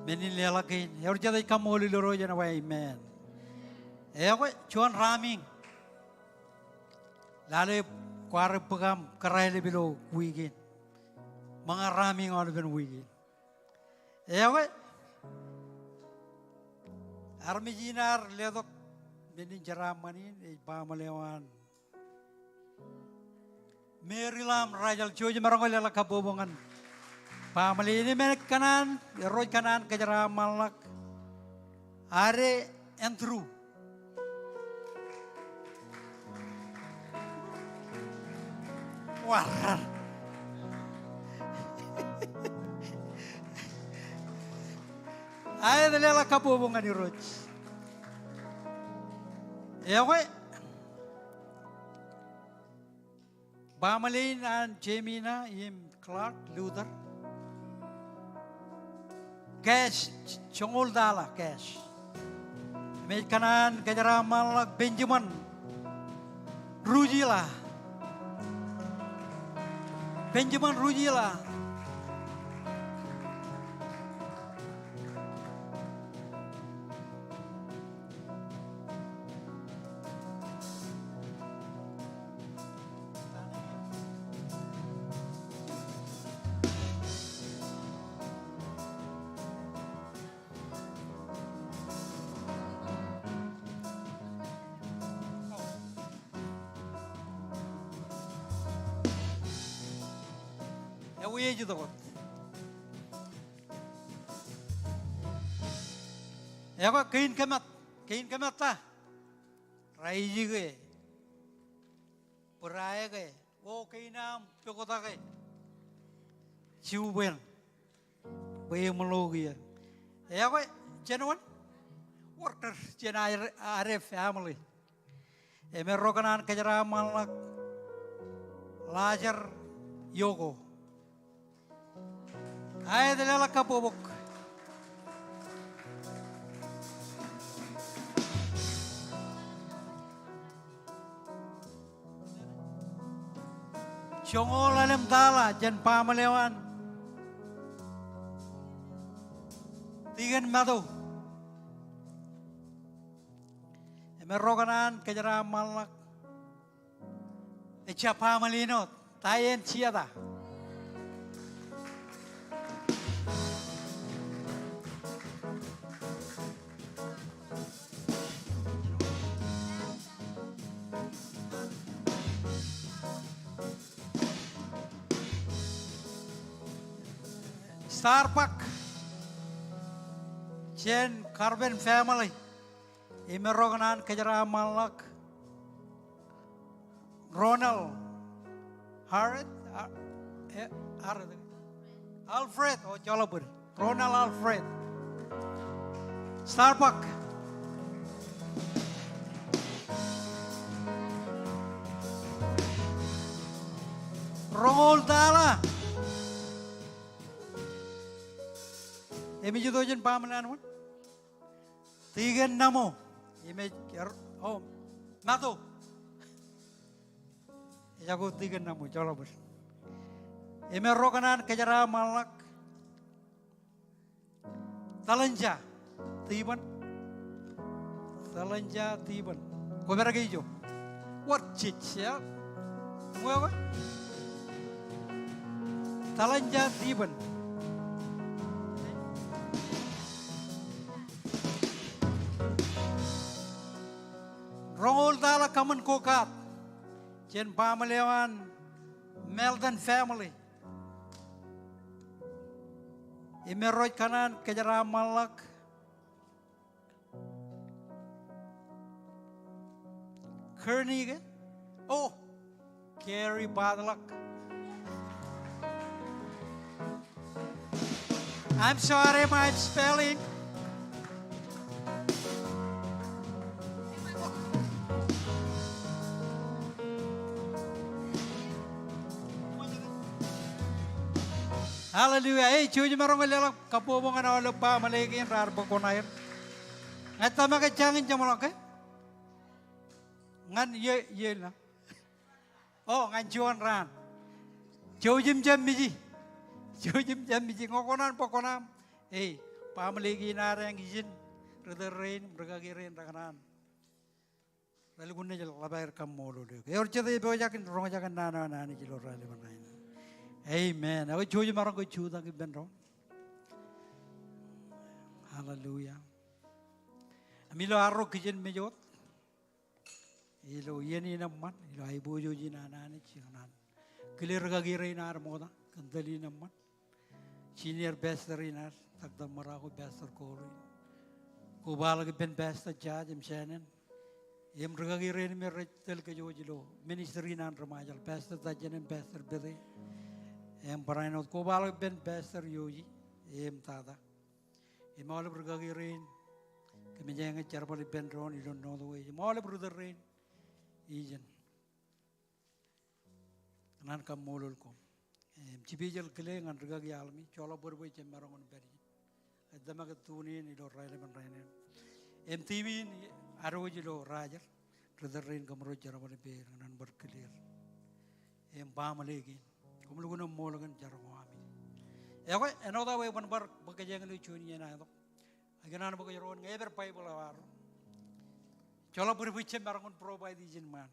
Menin lelakain. Yor jada kamoli loro jana wa amen. Jaga chuan raming. Lale kuar pagam kerai lebilo wigin. Mga raming on ben wigin. Jaga Armijinar ledok benin jaramanin pamalewan. Merilam rajal joji marangol lela kabobongan. Pamali ini menek kanan, roj kanan ke jaramalak. Are entru. Wah. Ay lela kabobongan ni roj. Ya we. Bamalin and Jemina im Clark Luther. Cash chongol dala cash. May kanan kajaramal Benjamin Rujila. Benjamin Rujila. Uye judo kot. Ya kok kain kemat ta. Rai jige. Puraya ke. O kainam pekota ke. Ciuben. Bayi melogi ya. Ya kok jenuan. Worker jena are family. Emerokanan kejaraman lajar Yoko. Ay lela kapobok. Chongol alam dala jan pamalewan. Tigan madu. Emerokanan kejaramalak. Echa pamalinot. Tayen ciata. Starbuck, Jen Carbon family, Imeroganan Kajara Malak, Ronald, Harriet, Alfred, oh Jolabur, Ronald Alfred, Starbuck, Roll Dala. Emi judo jen pamalan mon. Tigan namo. Emi oh nato. Jago tigan namo jalo bos. Emi rokanan kejara malak. Talanja tiban. Talanja tiban. Kau berapa hijau? What chich ya? Mau apa? Talanja tiban. kaman kokat. Jen pamalewan Melton family. Imeroy kanan kejara malak. Kearney ke? Oh, Carrie Badalak. I'm sorry, my spelling. Hallelujah. Hey, cuci marong ngelak kapobong ana olok pa malekin rar bokonair. Ngata maka jangin jamalok ke? Ngan ye na. Oh, ngan juan ran. Jojim jam biji. Jojim jam biji ngokonan pokonam. Hey, pa malekin ara yang izin. Rederin bergagirin rakanan. Lalu gunanya jel labayar kamu dulu. Yor cerita ibu jakin rong jakan nana nani jelo rali mana. Amen. Aku cuci marang ko cuci tak benro. Hallelujah. Amilo arro kijen mejot. Ilo yeni naman. Ilo ay bojo jinana ni cianan. Clear gagire inar moda. Kandali naman. Senior bester inar. Takdam marako bester kori. Kubalag ben bester judge imsenen. Yem gagire ni merretel ke jojilo. Ministry inar ramajal bester tajenem bester bede. Em parainot ko balo ben bester yoji em tada em all bergagirin kami jangan cara balik ben ron you don't know the way em all brother rain ijen nan kam molol ko em cibijal kele ngan regagi almi cola berboy cem marangon beri adama ke tuni ni do raile ben raine em tv aroji lo rajar brother rain kam ro cara balik ber nan berkelir em pamalegi Kumulugan molagan jarwami. Ewa, another way one bar bakajangan lucu ni na ito. Aganan bakajaron ngayon Bible awar. Chola puri biche marangon provide izin man.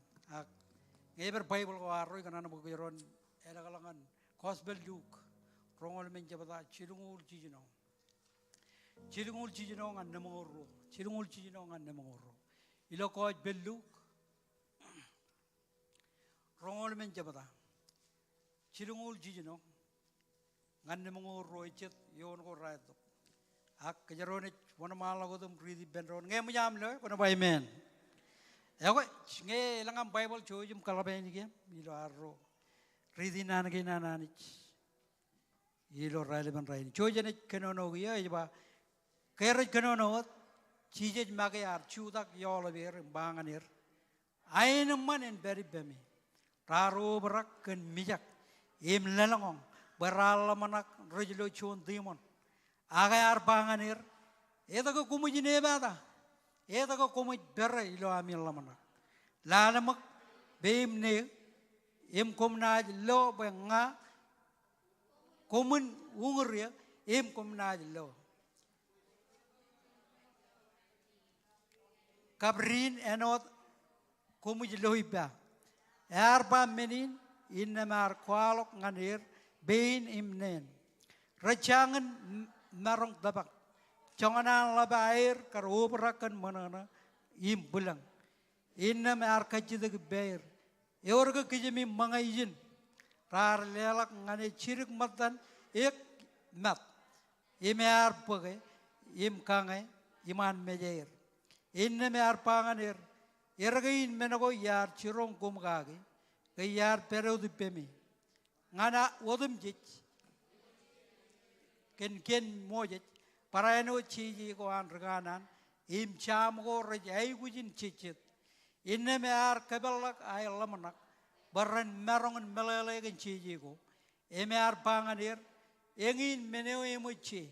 Ngayon Bible awar roy kanan bakajaron elakalangan gospel juke. Rongol menjabata chilungul chijino. Chilungul chijino ngan namoro. Chilungul chijino ngan namoro. Ilo ko belluk. Rongol menjabata. Chilungul jijino ngan mo roichet yon ko raito ak kajarone wana mala ko dum ridi benron nge mo yam le kono bay men ako nge langam bible chojum kalabe ni gem ilo arro ridi nan ge nanani ilo raile ban raini chojene kenono ge ba kere kenono chije mage ar chudak yolo ber banganir ain man en beri bemi raro berak ken mijak Im lelangong beralamanak rejelo chon dimon. Agayar banganir. Eta ko kumuj nebada. Eta ko kumuj berre ilo amil lamanak. Lalamak beim ne im kumnaj lo benga kumun ungurya im kumnaj lo. Kabrin enot kumuj lohiba. Erba menin Innamar kualok nganir bein imnen. Rajangan marong dabak. Jangan labair karuberakan mana im bulang. Innamar kajidak beir. Eorga kijemi mangajin. Rar lelak ngane cirik matan ek mat. Imear page im kangai iman mejair. Innamar panganir. Ergain menago yar cirong kumgagi. Kayar pero di pemi, ngana wodum jij, ken mojet, para eno ciji ko an reganan, im cham ko rejai gujin cicit, inne me ar kabelak ay lamanak, baran merongan melele ken ciji ko, eme ar panganir, engin meneo emuci,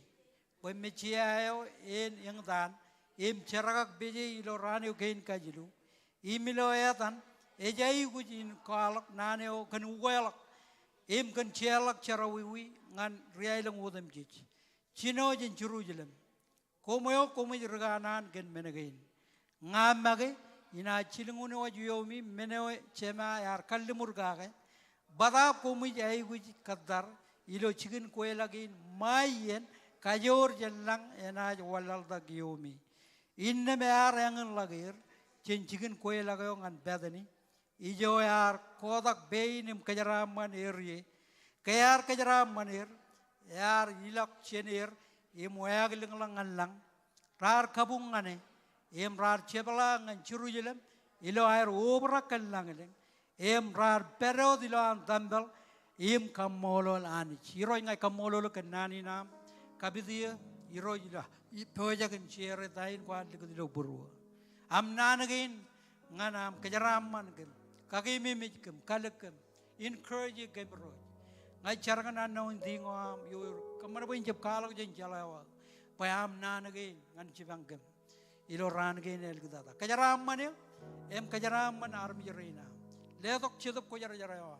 boy meci ayo en yang dan, im ceragak beje ilo rani ukein kajilu, imilo etan. Ejai gujin kalak naneo kan uwelak im kan cialak carawiwi ngan riailang udam jij cino jen curujelam komoyo komoy reganan kan menagain ngamage ina cilingune wajuyomi meneo cema yar kallimur gage bada komoy ai guji kadar ilo cikin koelagin mayen kajor jenlang ena walal da giyomi inne me ar yangan lagir Cincin kue lagayo ngan bedani. Ijo yar kodak beinim kajaraman eri. Kayar kajaraman yar ilak chenir imoyag lang lang. Rar kabungane rar chebala ngan chirujilam ilo air obra kallangaling rar pero dilo an dambal kamolol anich iro ngai kamolol kanani nam kabidia iro ila ipojagan chere dain kwan dilo buru amnanagin nganam kajaraman gen kakimimikam kalakam encourage gebro ngai chargan anong dingom yo kamar boin jeb kalak jen jalawa payam nanagin ngan chibangam ilo ran gain el gudada kajaraman kajaraman army reina letok chidop ko jara jara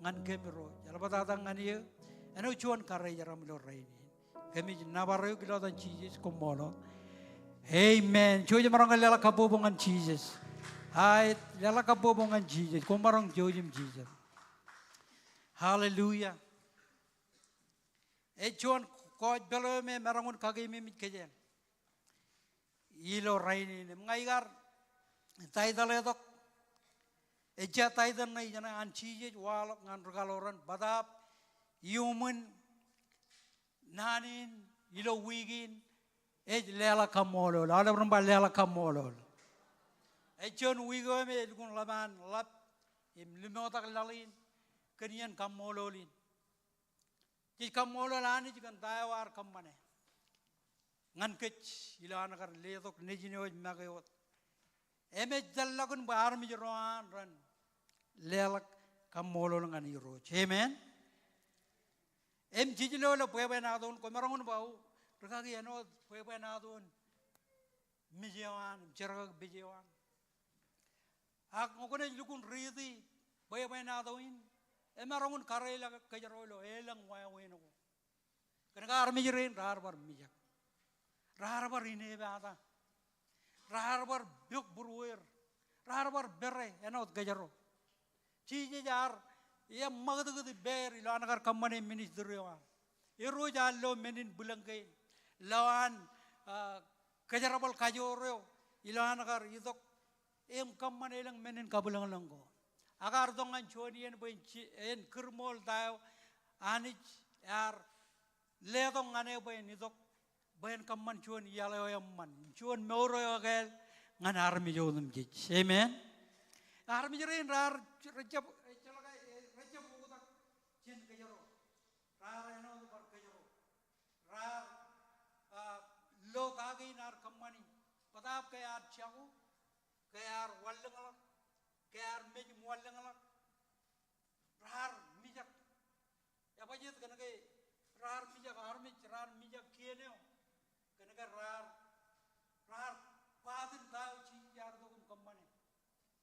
ngan gemiro jala badada ngan ye eno chuan kare jara milo reini kami nabaro gilo dan Jesus komolo amen choje marang lela kabobongan Jesus hai lela kabobongan Jesus komarang jojim Jesus hallelujah chuan ko belo me marangun kage me mit kejen ilo raini mngaigar taidaletok eja taidan nai jana an chije walok ngan regaloran badap human nanin ilo wigin lela kamolol ala rumba lela kamolol echon wigo me gun laban lap limotak lalin kenian kamololin ki kamolol ani jikan tayawar kamane ngan kech ilana kar letok nejino magayot jallagun bar mi ran lelak kamolol ngan iro amen jijilo lo pwebe na don ko marangun bau rekagi ano pwebe na don mijewan jarag bijewan ak ngokone lukun ridi pwebe na doin marangun karela kajarolo elang wayaweno kana armi jirin rar mijak raharbar ini bata, raharbar biok burwer, raharbar bere, enot gajaro. Ciji jar, ia magadu di ber, ilo anakar kamane minis duriwa. Iru jallo menin bulangkai, lawan gajarabal kajoro, ilo anakar idok, kamane ilang menin kabulang langgo. Agar dongan choni en kermol tayo, anich yar, ledong ane boy idok. Bayan kaman chuan yalayo yamman chuan meuro yagel ngan armi jodum gij amen armi jerin rar recap recap budak chin kajaro rar eno bar kajaro rar lo tagi nar kamani padap kayar chagu kayar wallangalak kayar mej wallangalak rar mijak ya bajet kanake rar mijak armi rar mijak kieneo rar padin tao chi yar do kum kamane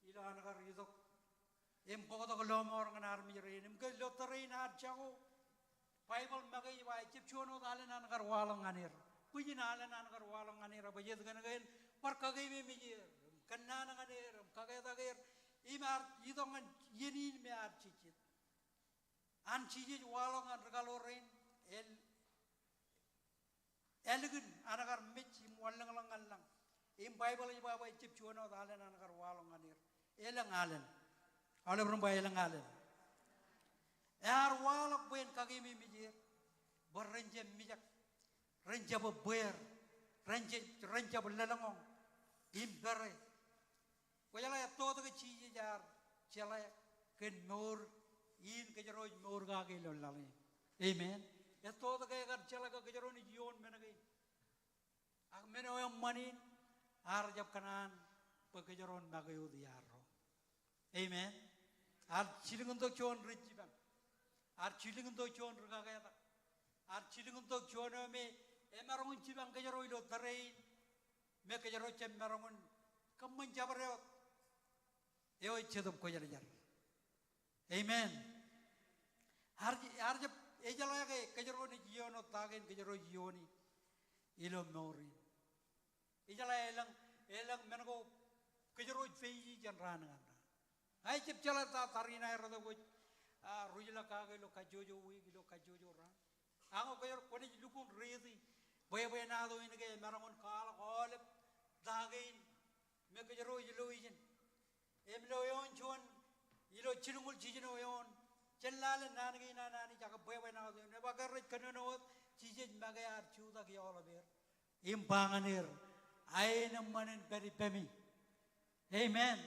ila anagar idok bodo lomor ngan armi rein ke lottery na chago bible magai wa chip chono dalen anagar walang anir pujin alen anagar walang anir bajet ganagain par kagai me mijir kanna nanganir kagai dagir imar idongan yenin me ar chichit an chiji walang an regalorein elegant anagar mich wallang lang lang bible ni baba chip chuano dalen anagar walong anir elang alen ala rumba elang alen yar walok ben kagimi mijir berrenje mijak renje beber renje belalangong imbere koyala to ke chiji jar chala ken nor in ke jaro nor ga ke lolale amen ya to ke gar chala ke jaro ni jion menagi ak meno yang manin ar jab kanan pekejaron bagayo diaro amen ar chiling untuk chon rich bang ar chiling untuk chon ragaya ar chiling untuk chon me emarong chibang kejaro ilo tarein me kejaro chem marong kamman jabareo eo chedop ko jar amen ar jab ejala ke kejaro ni jiono tagen kejaro jioni ilo mori ijala elang mengo kejaro feiji janran ngana ai chip chala ta tarina erdo go rujila ka lo kajojo wi lo kajojo ra ango kejaro koni lukun rezi boy na do inge marangon kala golep dagain me ke jero ilo ijin em lo yon chon ilo chirungul jijino yon cellale nangi nanani jaga boy na ne bagar kanono jijin magayar chuda ki all ber imbanganir aina manen beri pemi amen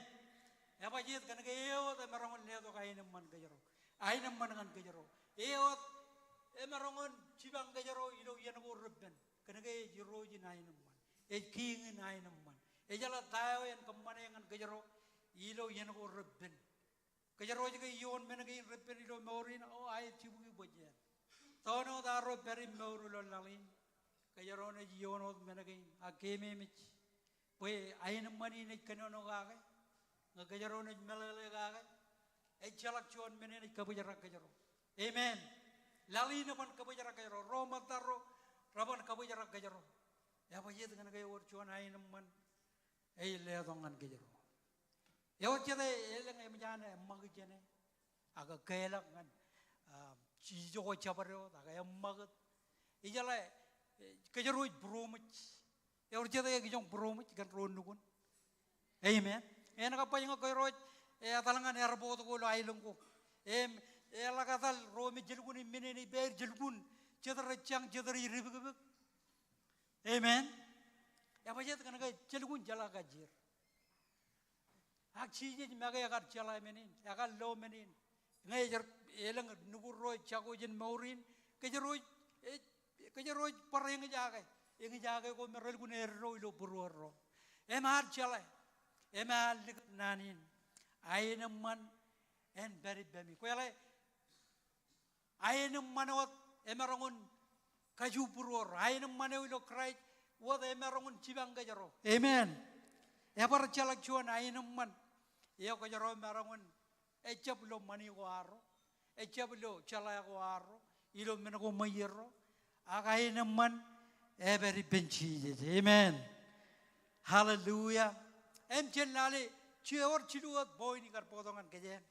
apa jit kan ke yo te marangon le to kaina man ke jero aina man kan ke jero yo marangon cibang ke jero ilo yen go rubben kan ke jero ji naina man king naina man jala tayo yan kamane ngan ke jero ilo yen go rubben ke jero ji ke yon men ke rubben ilo morin o ai cibugi bojen tono daro beri morulo lalin ke jero ne yon men ke akeme mich Pue aina mani ne kanono gaga ngajaro ne melele gaga chalak chuan mene ne kabujara kajaro amen lali ne man kabujara kajaro roma tarro raban kabujara kajaro ya baye dengan gay or chuan aina man le dongan kajaro ya chede eleng em jane magjene aga kailak ngan chijo chabaro daga emmagat ijala kajaro bromich Yor jeda ke jong bromich kan ron nukun. Amen. Ena ka payang ko roj atalangan erbo to ko lailong ko. Ela ka tal romi jelgun mineni ber jelgun jedar chang jedar iribuk. Amen. Ya bajet kan ka jelgun jala ka jir. Ak chije maga ya kar jala menin, ya kar lo menin. Ngai jer elang nukur roj chago jen maurin ke jeroj pareng jaga. Ingi jaga ko merel gun erro ilo buruarro emar chala emal nanin aina man en beri bemi ko yale aina manot emarangun kaju buruarro aina mane ilo krai wada emarangun cibang gajaro amen ebar chala chuan aina man yo ko jaro emarangun echap lo mani ko arro echap lo chala ko arro ilo menago mayerro againa man every benchi amen hallelujah em chenale chior chiluat boy ni kar podongan kejen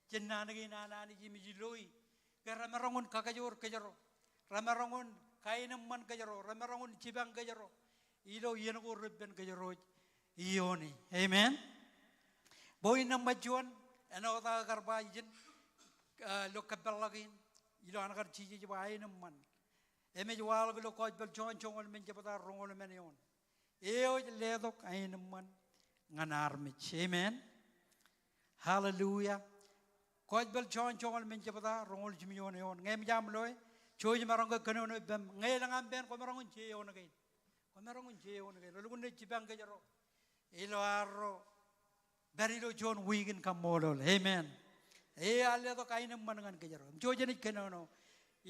chenana gi nana ni jimi jiloi garamarangun kakajor kejaro ramarangun kainam man kejaro ramarangun cibang kejaro ilo yenago rebben kejaro ioni amen boy namajuan enota karba ijin lo kaballagin ilo anakar chiji bainam man eme jual gelo koj bel chon chon men jabata rongol men yon eo ledok ain man nganar mich amen hallelujah koj bel chon chon men jabata rongol jimion yon ngem jam loy choj marang ko kano no bem ngelang ben ko marang che yon ngai ko marang che yon ngai lo gun ne jibang ke jaro elo arro berilo jon wigin kamolol amen ale to kain man ngan ke jaro choj ni kano no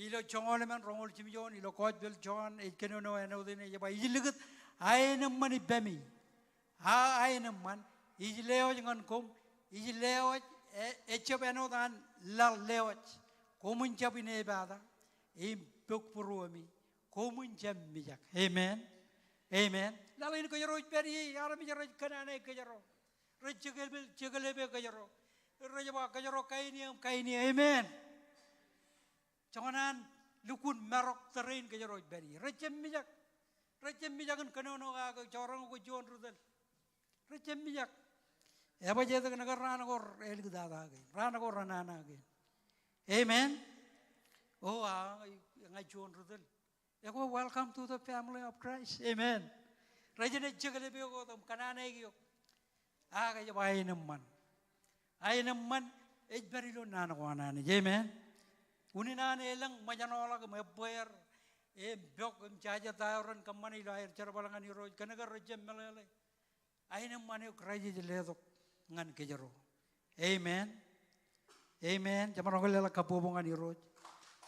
ilo chongol men rongol chimion ilo koj bel john e kenono eno dine yaba iligut aina mani bemi aina man ileo jangan kom ileo echapeno dan la leo komun chapine bada im pok puruami komun chamijak amen amen lalin ko yaro peri yara mi yaro kanane ko yaro rechegel bel chegelebe ko yaro rejaba ko yaro kaini amen Janganan lukun merok terin ke jero beri. Recem mijak kan kenono ga corong ko jon rudel. Recem mijak. Ya ba jeda kan rana gor el gdada ga. Rana gor ranana ga. Amen. Oh ngai jon rudel. Ya ko welcome to the family of Christ. Amen. Rajane jegale be ko tam kanane gi yo. Ga ya ba man. Man beri lo nana ko anane. Amen. Uninan elang majanola ke meber biok jaja tayoran kamani lahir cara balangan iroj kanaga rejem melele aina mane kraji jeledok ngan kejero amen amen jaman ngolela kapobongan iroj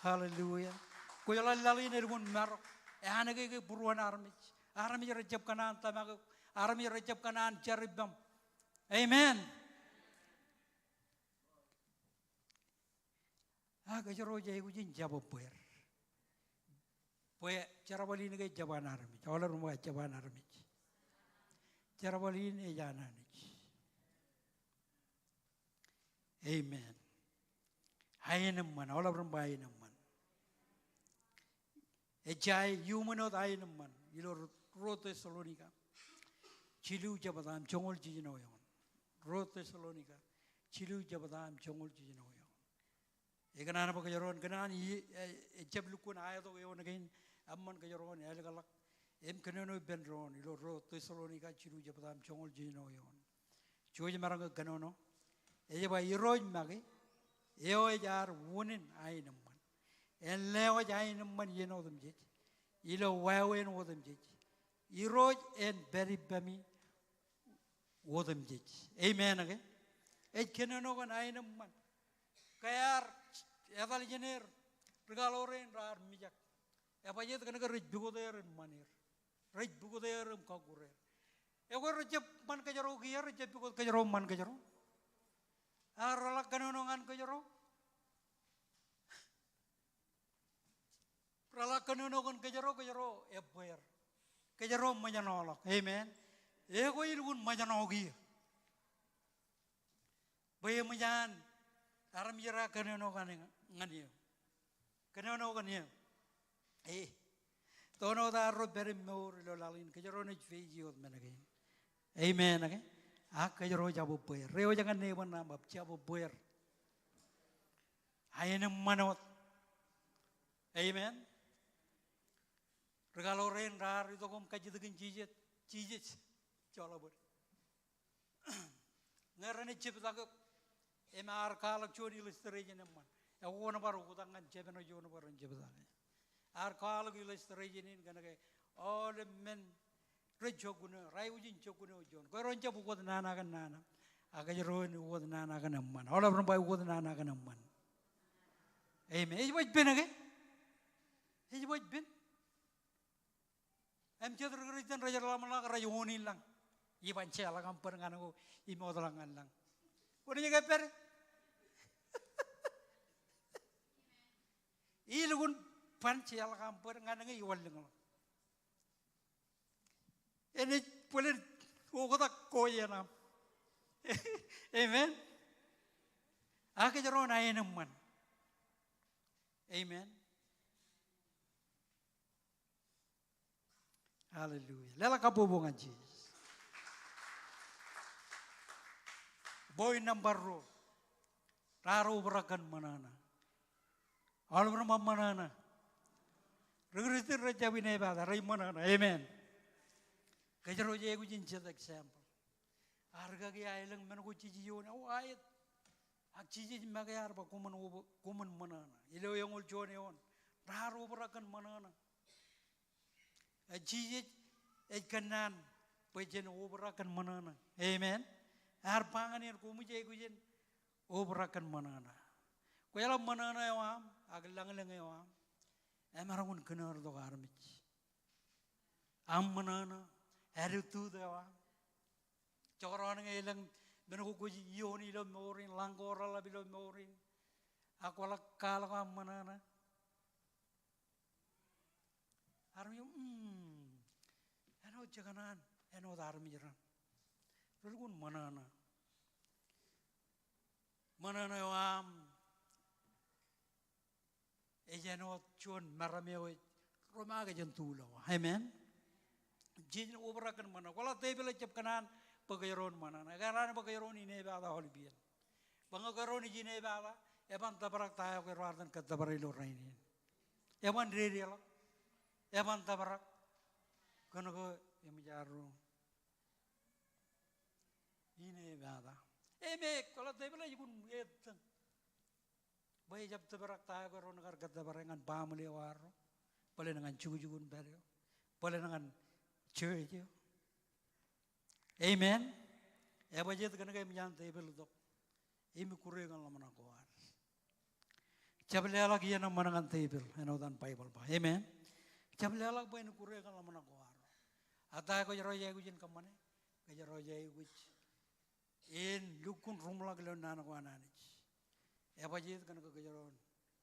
haleluya ko yala lali ne gun marok anage ke buruan armi rejeb kanan tamag armi rejeb kanan jaribam amen kajaro jai kujin jabo puer cara bali ne jaban armi ola rumah jaban armi cara bali ne janani amen hayenam man ola rumah hayenam man ejai humanot hayenam man ilo rote salonika Chilu Jabadam Chongol Jinoyon. Ro Thessalonica. Chilu Jabadam Chongol Jinoyon. Eganana Bakajaron, Ganani, Jablukun Ayato again, Amman Gajaron, Elgalak, Kanono Bendron, Ro Thessalonica, Chilu Jabadam Chongol Jinoyon. George Maranga Ganono, Eva Eroi Magi, Eojar Wunin Ainaman, and Leo Jainaman, you know them jit, Ilo Wawen with them jit, Eroi and Berry Bami with them jit. Amen again. It cannot know an Ainaman. Kayar, Evalgener, Regalorin, Rar Mijak. If I get going to reach Bugo there and Manir, reach Bugo there and Kogure. Ever Jap Mankajaro here, Japuko Kajaro Mankajaro? Arala Kanongan Kajaro? Rala Kanonogan Kajaro Kajaro, Epuer. Kajaro Majanola. Amen. Ego Irun Majanogi. Bayamajan, Aramira Kanonogan Nania. Kanonogan. Eh. Tono da Robert Moore, Lolalin, Kajaronic Fiji of Menagin. Amen again. Akajaro Jabu Puer. Reo Jangan Nevan of Jabu Puer. I am Manot. Amen. Regalo rain rar, Idogum Kajidakin Chijit, Cholabut. Nerani Chipzaka, MR Kalak Chori illustration. A one of our Udang and Jebeno Jonover and Jebzaki. Our call of illustration in Ganaka, all the men, Rich Chokuna, Raivin Chokuno, John, Goronja was Nanaganana, Agajaron was Nanaganaman, all of them by was Nanaganaman. Amen. He was been again. He was been. I'm just written Rajalamana Rayoni Lang, Ivan Chalagam Perangano, Imodalangan Lang. What do you get better? Ilgun Panchi Alagam Perangana, you will know. And it put it over the Koyana. Amen. Akajaron Ayaman. Amen. Hallelujah. Lela kabubungan Jesus. Boy number ro. Raro berakan manana. Alur manana. Regretir raja binebada rai manana. Amen. Kajaro je ku jinjat example. Arga ke ailang men ku cijiyon au ayat. Ak ciji magayar ba kuman manana. Ilo yang ul jone on. Raro berakan manana. Jesus, kanan, pejen oberakan manana. Amen. Arpangan yang kumujai kujen oberakan manana. Kuyala manana yawam, aglang yawam. Emarangun kenar do garmich. Am manana, eritu yawam. Cokoran ngelang, benuku kuji yoni lo morin, langkora la bilo morin. Aku ala kalakam manana. Army, eno jaganan, eno army jaran. Rulgun manana. Manana yam. Ejano chon marameo romaga jantulo. Amen. Jin oberakan mana. Kalau tebel cep kanan pagayaron manana. Kanan pagayaron ini bala holibian. Bangagaron ini bala. Eban tabarak tayo ke ruardan katabarilo rainin. Eban rediala. Eban tabarak, kono ko emijaru. Ini bada. Eme kalau tebela ikun etang. Bayi jab tabarak tayo ko ronagar katabarengan pamuli waro. Pala dengan cucugun berio. Pala dengan church. Amen. Eba jet kono ko emijan tebel dok. Emi kurengan lamana kuar. Cabela lagi yang manangan tebel. Enodan Bible ba. Amen. Cabla lag ba inukure kan lamana ko aro. Ata ko jaro jay gujin kamane. Ka jaro jay guj. In lukun rumla gelo nana ko ananich. Eba jit kan ko jaro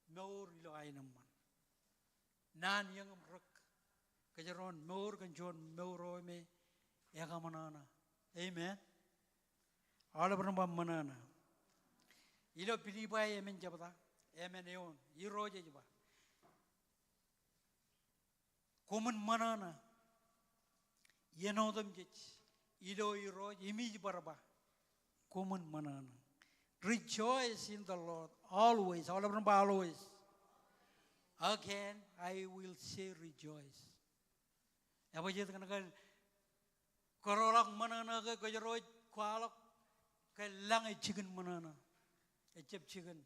meur ilo ay naman. Nan yang rak. Ka jaro meur kan jon meuro me ya ka manana. Amen. Ala beramba manana. Ilo pilibay amen jabata. Amen yon. Iro jay jaba. Kuman manana, yenodam jich, Ido iro imij barba. Kumun manana. Rejoice in the Lord always. All of them always. Again, I will say rejoice. Apa jadi kan korolak manana ke kajero kualak ke lang chicken manana. Ecep chicken.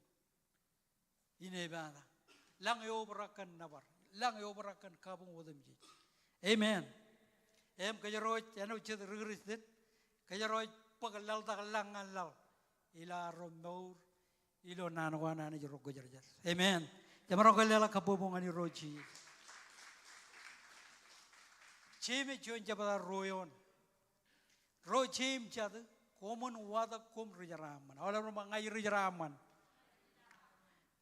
Ini bana. Lang oberakan nabar. Lang oberakan kabung wadam ji. Amen. Kajero anu ced rigris din. Kajero pagalal tak lang alal. Ila romaur ilo nanawana ni jero gojarjar. Amen. Jamaro kalela kabobongan ni roji. Chime chon jabada royon. Ro chim chad komun wada kum rijaraman. Awala rumah ngai rijaraman.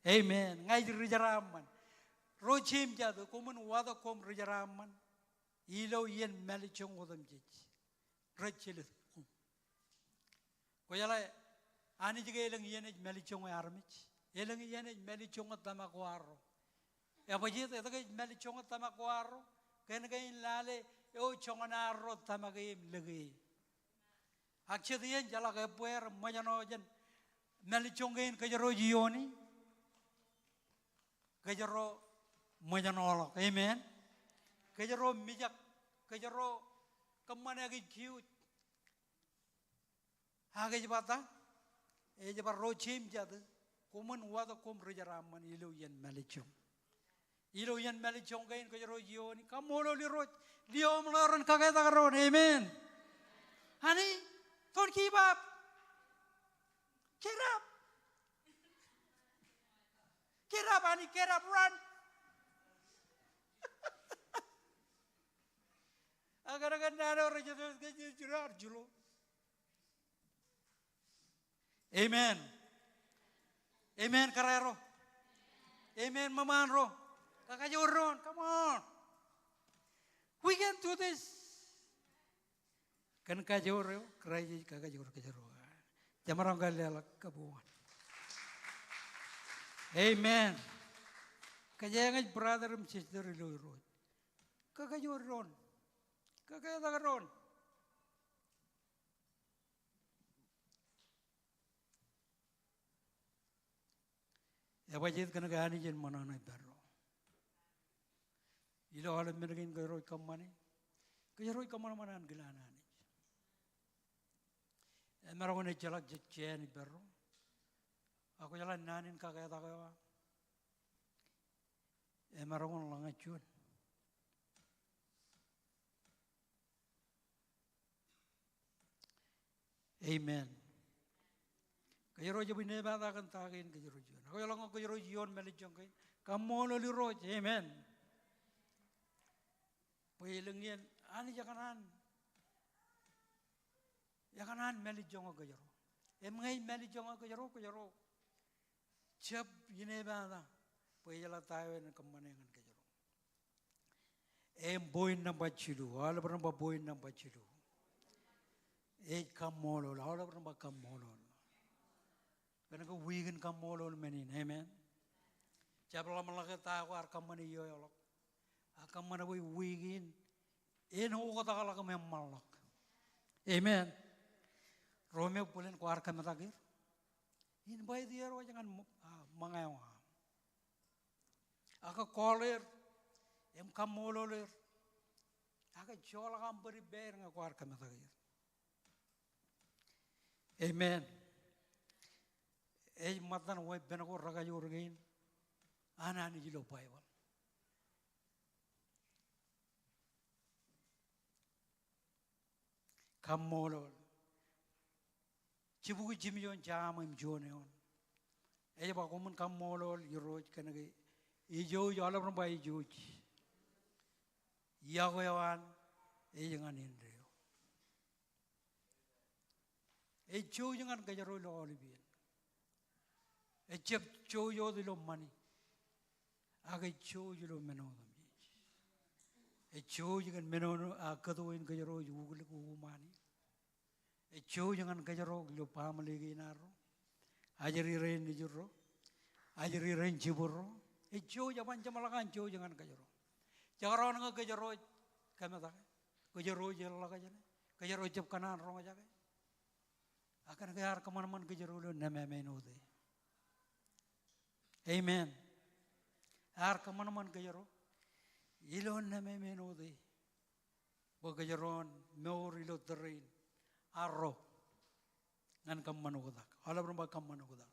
Amen. Ngai rijaraman. Ro chim chad komun wada kum rijaraman. Ilo yen melichong wadam jij. Rechilit. Koyala ani juga elang yen melichong armich. Elang yen melichong tamakwaro. Apa jita itu kan melichong tamakwaro. Kan kain lale yo chonganaro tamagim lagi. Akchedian jala ke puer majano jen melichong kain kajaro jioni. Kajaro majanolak. Amen. Kajaro mijak, kajaro kemana lagi cute. Hagai jabata, jabat rochim jadu, kuman wada kum rejaraman ilo yen melichong. Ilo yen melichong kain kajaro jioni, kamolo lirot, liom laran kaget akaron. Amen. Honey, don't keep up. Get up. Get up, honey, get up, run. Agar-agar nado rejat jurar julo. Amen. Amen karero. Amen mamanro. Kakajoron, come on. We can do this. Kan kajoro, karaji kakajoro kajoro. Jamarang galala kabuan. Amen. Kajangan brother and sister ilo. Kakajoron. Kakayagaron. Apa jadi kena gani jen mana naik baru. Ilo alam mereka keroi kamane, keroi kamana mana gelana ni. Mereka ni jalak jecen baru. Aku jalan nanin kakak takwa. Mereka ni langacun. Amen. Kajero jabi neba akan takin kajero jion. Aku yang aku kajero jion melichong kain. Kamu lalu roj. Amen. Pailengian ani jakanan. Jakanan melichong aku kajero. Mengai melichong aku kajero. Jab neba ada. Paijala tayo na kemana dengan kajero. Boy number 2. Wala berapa boy number 2. Kamolol, all of them are kamolol. When I go vegan kamolol menin, amen. Chapel Malaka war kamani yoyolok. A kamana we vegan in Hogotakalakam malok. Amen. Romeo Pullen Quar Kamatagir. In by the year, wajangan mangawa. Aka caller, kamololer. Aka cholakam beri bearing a quar kamatagir. Amen. Matan way benago ragayo again. Anani jilo Bible. Kamolol. Chibuki Jimion jam im joneon. Eba common kamolol, you wrote kanagi. Ijo yolabron by Juj. Yahwehan, Ejangan Indrio. A show jangan kajaro lo olivian. A chip show yo the lo money. Aga show you lo meno them. A show you can meno a kado in kajaro you will money. A show jangan kajaro lo pamali ginaro. Ajari rain nijuro. Ajari rain chiburo. A show jaman jamalakan show jangan kajaro. Jagaron kajaro kamata. Kajaro jala kajane. Kajaro jab kanan rong aja kay. Akan kayar kaman kajaro lo na memenude. Amen. Ar kaman kajaro. Ilon na memenude. Bagajaron meor ilo terin. Arro. Ngan kamanukudak. Ala berapa kamanukudak.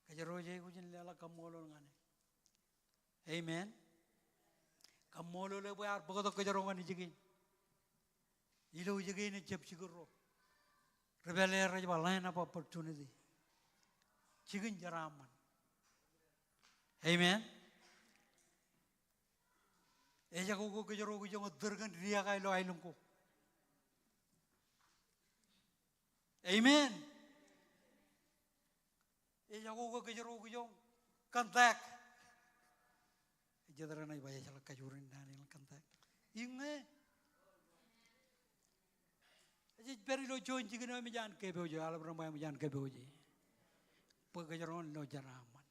Kajaro jay ko jin lala kamolol ngane. Amen. Kamolo le boy ar bago kajaro ngani jigin. Ilo jigin ni jab siguro. Rebele raj balain apa opportunity. Jigin jaraman. Amen. Eja ko kajaro ko jong dergan ria kai lo ailung ko. Amen. Eja ko kajaro ko jong kantak. Jadara na ibaya chala kajurin dani kantak. Inge. Aji peri lo join jigin me jan ke beoje ala brama me jan ke beoje. Pagajaron lo jaraman.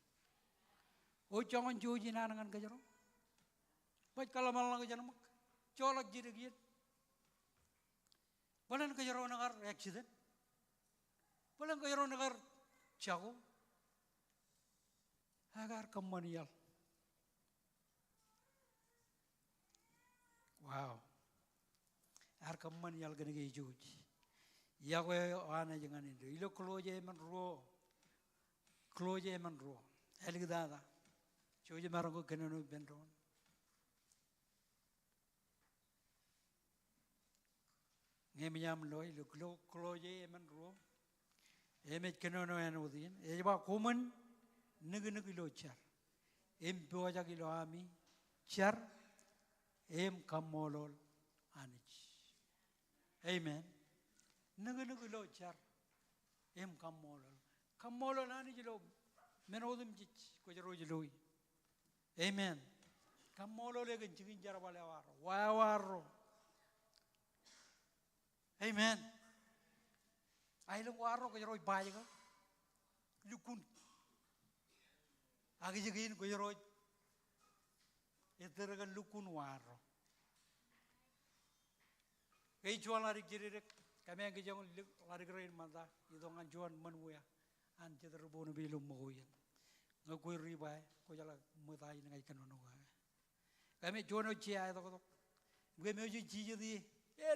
O jangan joji na ngan kajaron. Baik kalau malang kajaron mak. Colak jiri git. Balan kajaron nagar accident. Balan kajaron nagar chago. Agar kamanial. Wow. Ar kaman yal gane ge juji. Ya ko ana jangan indo. Ilo close man ro. Close man ro. Elig dada. Joji marang ko keneno benron. Ngemiam lo ilo close man ro. Emet keneno enodin. Eba kuman neg ilo char. Boja kilo ami char. Kamolol anich. Amen. Naga lo char. Kamolol. Kamolol anich lo menodum jich ko jaro jiloi. Amen. Kamolol egen jigin jarabale waro. Wawaro. Amen. Ailong waro ko jaro baye ka. Lukun. Agi jigin ko jaro Eteragan lukun waro. Kay jual lari jirirek. Kami ang kijang lari kerain mata. Itong ang jual manuya. An cederbo na bilum mahuyan. Ngakoy ribay. Ko jala matay na ngay kanunuga. Kami jual no chia ito ko. Kami ojo chia di.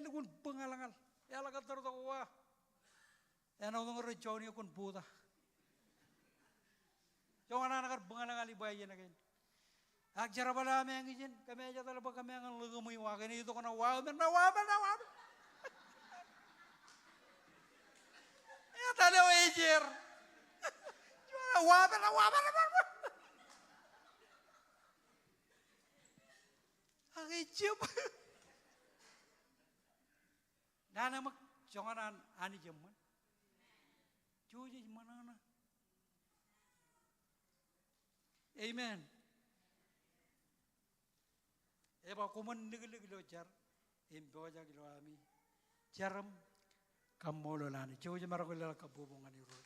Lukun pengalangal. Lagat terus ako wa. Ano ng rechaw niya kun puta. Yung anak pengalangal ibay yan again. Ajar bala ame ang izin, kami aja talaga kami ang lugumoy wakin itu kana wamen. Ya talo ejer. Wamen. Ang ijip. Nana mak jangan ani jaman. Joji mana? Amen. Eba kuman nigli lo char boja kilo ami charam kamolo lani choje marako la kabubong ani ro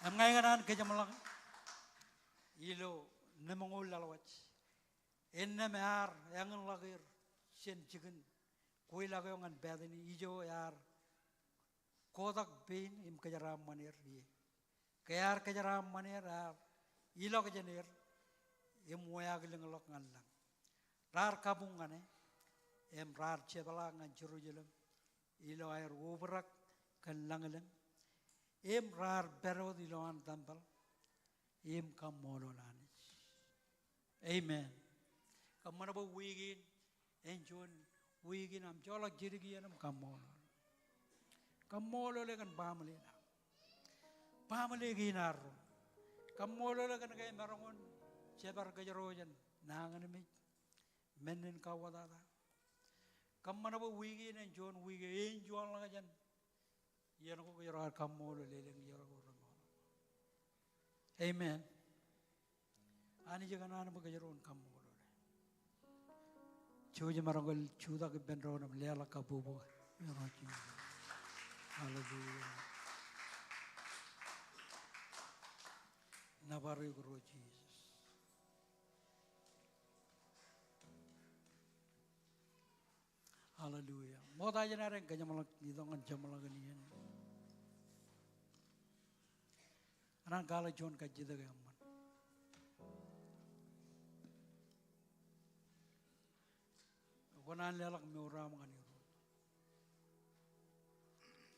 am ngai nganan ke jamalang ilo nemongol lalwach enna mar yang lagir sen chicken koi lagayo ngan badani ijo yar kodak bein kajaram manir ye kayar kajaram manir ilo kajanir moya giling lok ngalang rar kabung ngane rar cebala ngan Jerusalem ilo air ubrak kan langalang rar berod ilo an tambal kamolo lani. Amen. Kamana ba wigin enjon wigin am jolak jirigi anam kamolo le kan pamale ginaro kamolo le kan kay marangon Sebar kajarojan nangan mi menen kawadada kamana ba wigi nen jon wigi en jon la jan yan ko kajaro kamolo leleng yoro ko rango. Amen. Ani jaga nana ba kajaron kamolo le choje marangol chuda ke benro nam lela kabubo yoro chi. Hallelujah. Nabaru guru Jesus. Haleluya. Mau tanya naren kanya malak nidongan jamalak niyan. Anak kala John kajida gaman. Konan lelak me ora mangan iro.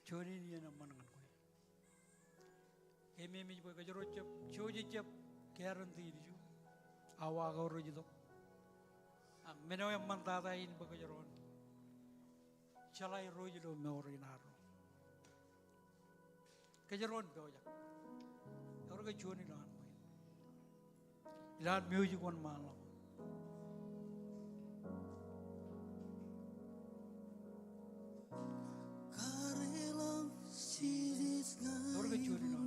Choni niyan naman ngan ko. Kemi mi boy kajaro chap choji chap kyaran ti ju. Awa ga ro jido. Ang meno yang mantata in ba kajaro. Chalai ro jido me ora inaro. Kajaron be oja. Oro ka choni lan mo. Ilan music one man lang. Oro ka choni lan.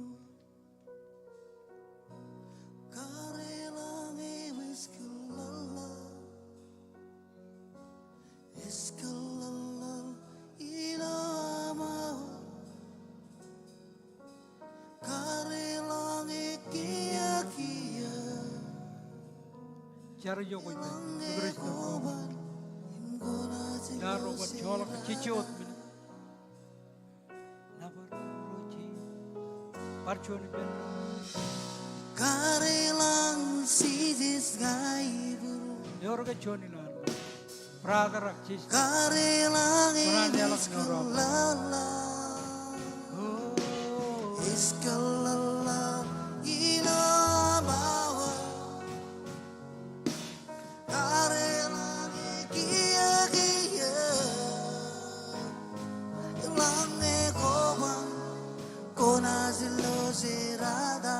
Cara jo ko ite. Sugres na. Yaro ko chola ka chichot min. Nabar roji. Parchoni ben. Karelang sidis gaibu Yoro ka choni lan. Praga rak chis. Karelang Quran yalak na ro. lala Oh. Iskalala inamawa Karelang ikia kia Ilange kobang Kona silo sirada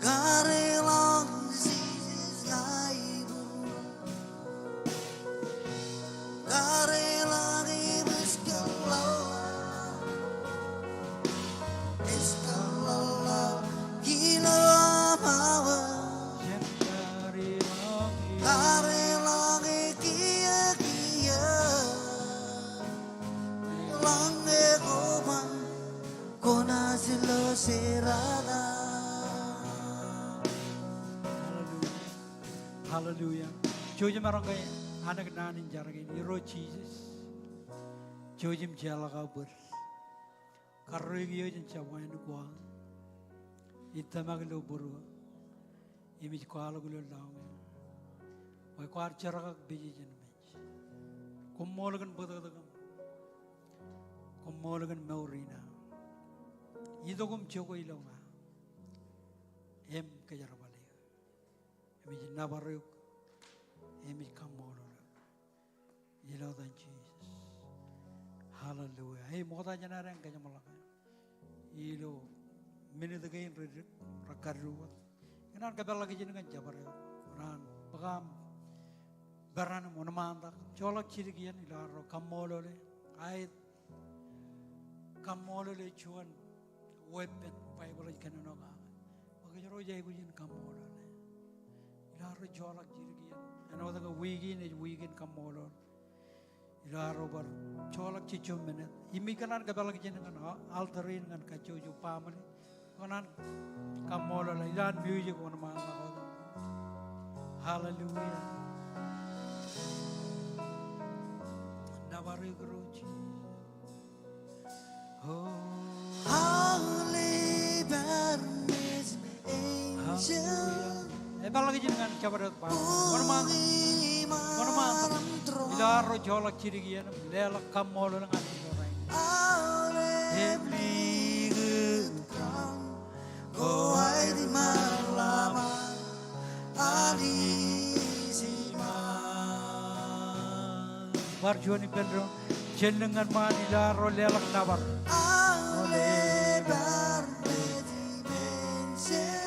Karelang sidis gaibu Karelang iskalala gila mawa Jentari langi. Karelang ikia kia Lange kobang Kona silo sirada Hallelujah. Jojim orang kaya anak nanin jarang ini ro Jesus. Jojim jala kabur. Karegi jojim cawain gua. Ita maglo buru. Imi kuala gulo lawe. Wai kuar jarak biji jen menj. Kumolagan bodagam. Kumolagan maurina. Idogum joko ilonga. Em kajarabale. Emi nabaruk, emi kamolo. Ilaw dan Jesus. Hallelujah. Hey, mukha jana rin kanya malaka. Ilaw, minidagayin rin rakaruwa. Inan kabel lagi jina kan jabar yo. Inan bagam baran mo naman tak. Cholak chirigian ilaro kamolo le. Ay kamolo le chuan weapon Bible kanon ka. Magajaro jay ko jin kamolo le. Ilaro jolak jirigian. Ano daga wigin kamolo. Ilaro bar jolak chichum minute. Imi kanan kabel lagi jina kan altarin kan kacuju pamali. Kanan kamolo le. Ilan music ko naman ako. Hallelujah. Nabarig rochi. Oh. Holy Barnes angel Ebal lagi jenengan cabarat pa. Kono man. Ilaro jolak chirigian lelak kamolo ng ating oray. Hebli Ko ay di malaman alisima Barjo ni Pedro jenengan man ilaro lelak nabar. Holy Barnes angel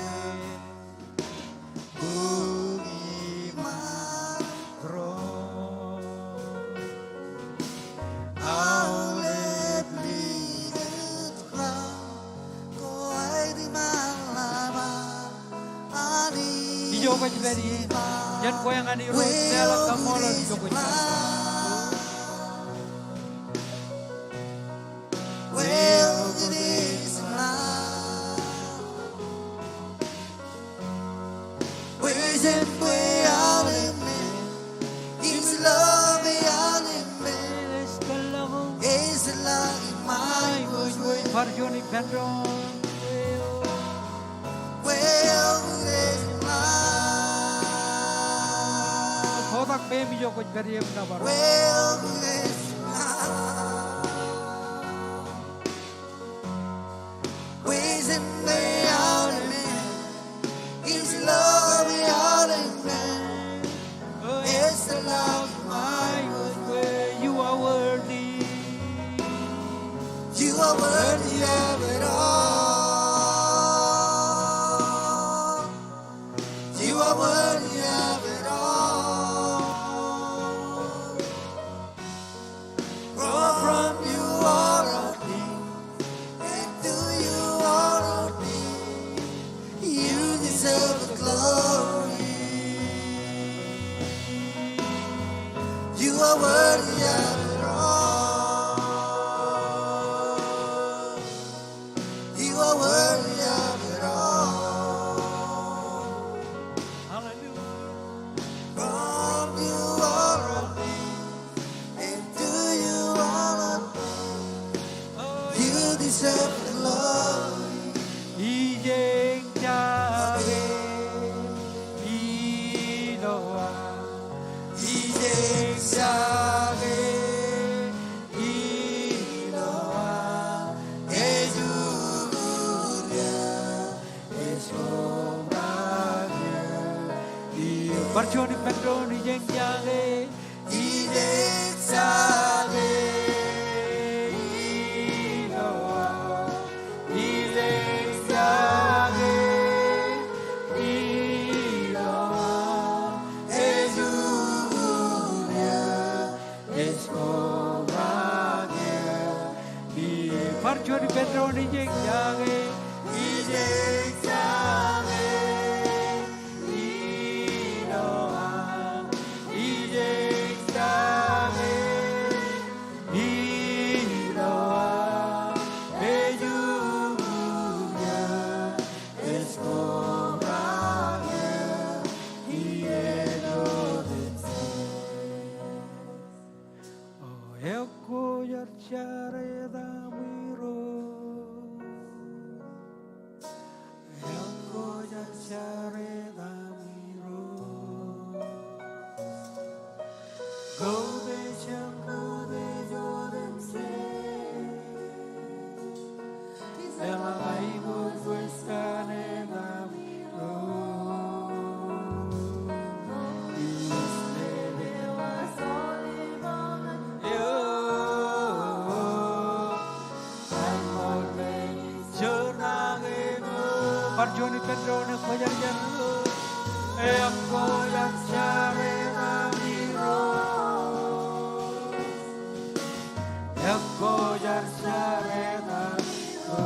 Joko jiberi, jan koyangan iru lelak kamolo joko jiberi. Well, it is now. Wisdom beyond me. His love beyond me. His love in my way. Parjoni Pedro. Well, is mine. Khodak be mi jo kuch beriem na bar. Well, is mine. Wisdom beyond me. His love beyond me. His love in my way. You are worthy. You are worthy of it all. You are worthy of it all. From you all of me, and to you all of me. You deserve the glory. You are worthy of it all. You are worthy of it all. Hallelujah. From you all of me, and to you all of me. You deserve the glory. Ijeng jage. Iloa. Ijeng jage. Iloa. Ejuria. Esombranya. Parjoni Pedro ijeng jage. Ijeng jage. Iloa. Ijeng jage. Iloa. Ejuria. Escobragia. Parjoni Pedro ijeng jage. Ijeng jage. Iloa. Ijeng jage. Iloa. Ejuria. Escobragia. Oh, ecco giarciare da miro. Ecco giarciare da miro. Gode gode jodem se. Ela vai buscare da miro. Parjoni Pedro ne fajar jaru e amko yachare ramiro amko yachare ramiro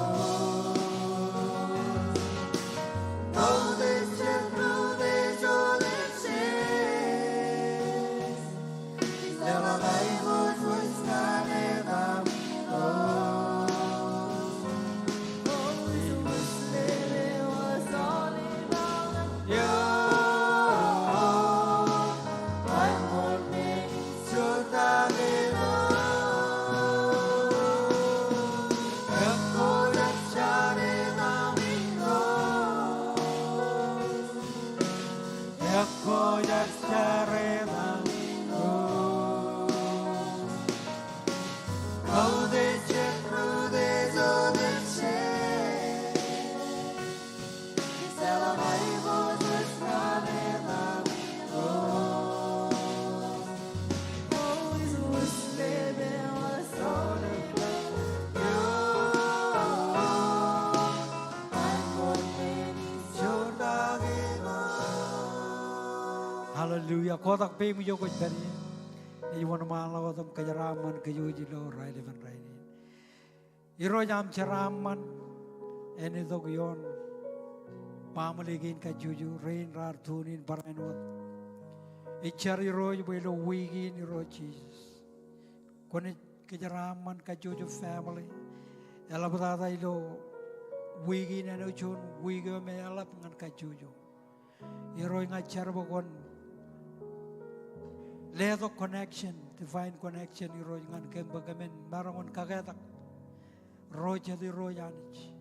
Hallelujah. Kotak pe mi joko dari. Iwan malaw tam kajaraman kajuji lo rai levan rai ni. Iro jam ceraman. Eni dog yon. Pamaligin kajuju rain rar tunin parainot. Ichar iro jubelo wigin iro Jesus. Kone kajaraman kajuju family. Ela berada ilo wigin eno chun wigo me alap ngan kajuju. Iro ngajar bokon leto connection, divine connection iro ngan kem bagamen marangon kagetak. Roja di rojanich.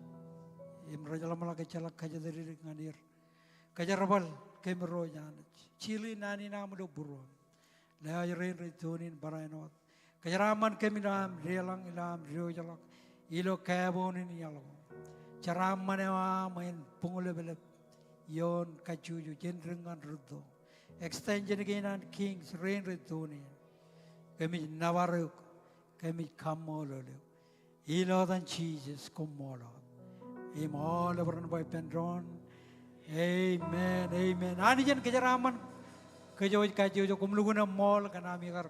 Imro jalan malaka calak kaja dari nganir. Kaja rabal kem rojanich. Chili nani namu do buru. Lea rain ritunin barainot. Kaja raman kem ilam relang ilam rojalak. Ilo kabonin yalo. Caram manewa main pungule belep. Yon kajuju jenrengan rudo. Extension again kings rain ritunin. Kami nawaruk. Kami kamololuk. Ilo dan Jesus kumolo. Imo lebaran boy pendron. Amen, amen. Ani jan kejaraman. Kejo kumluguna mall kanami kar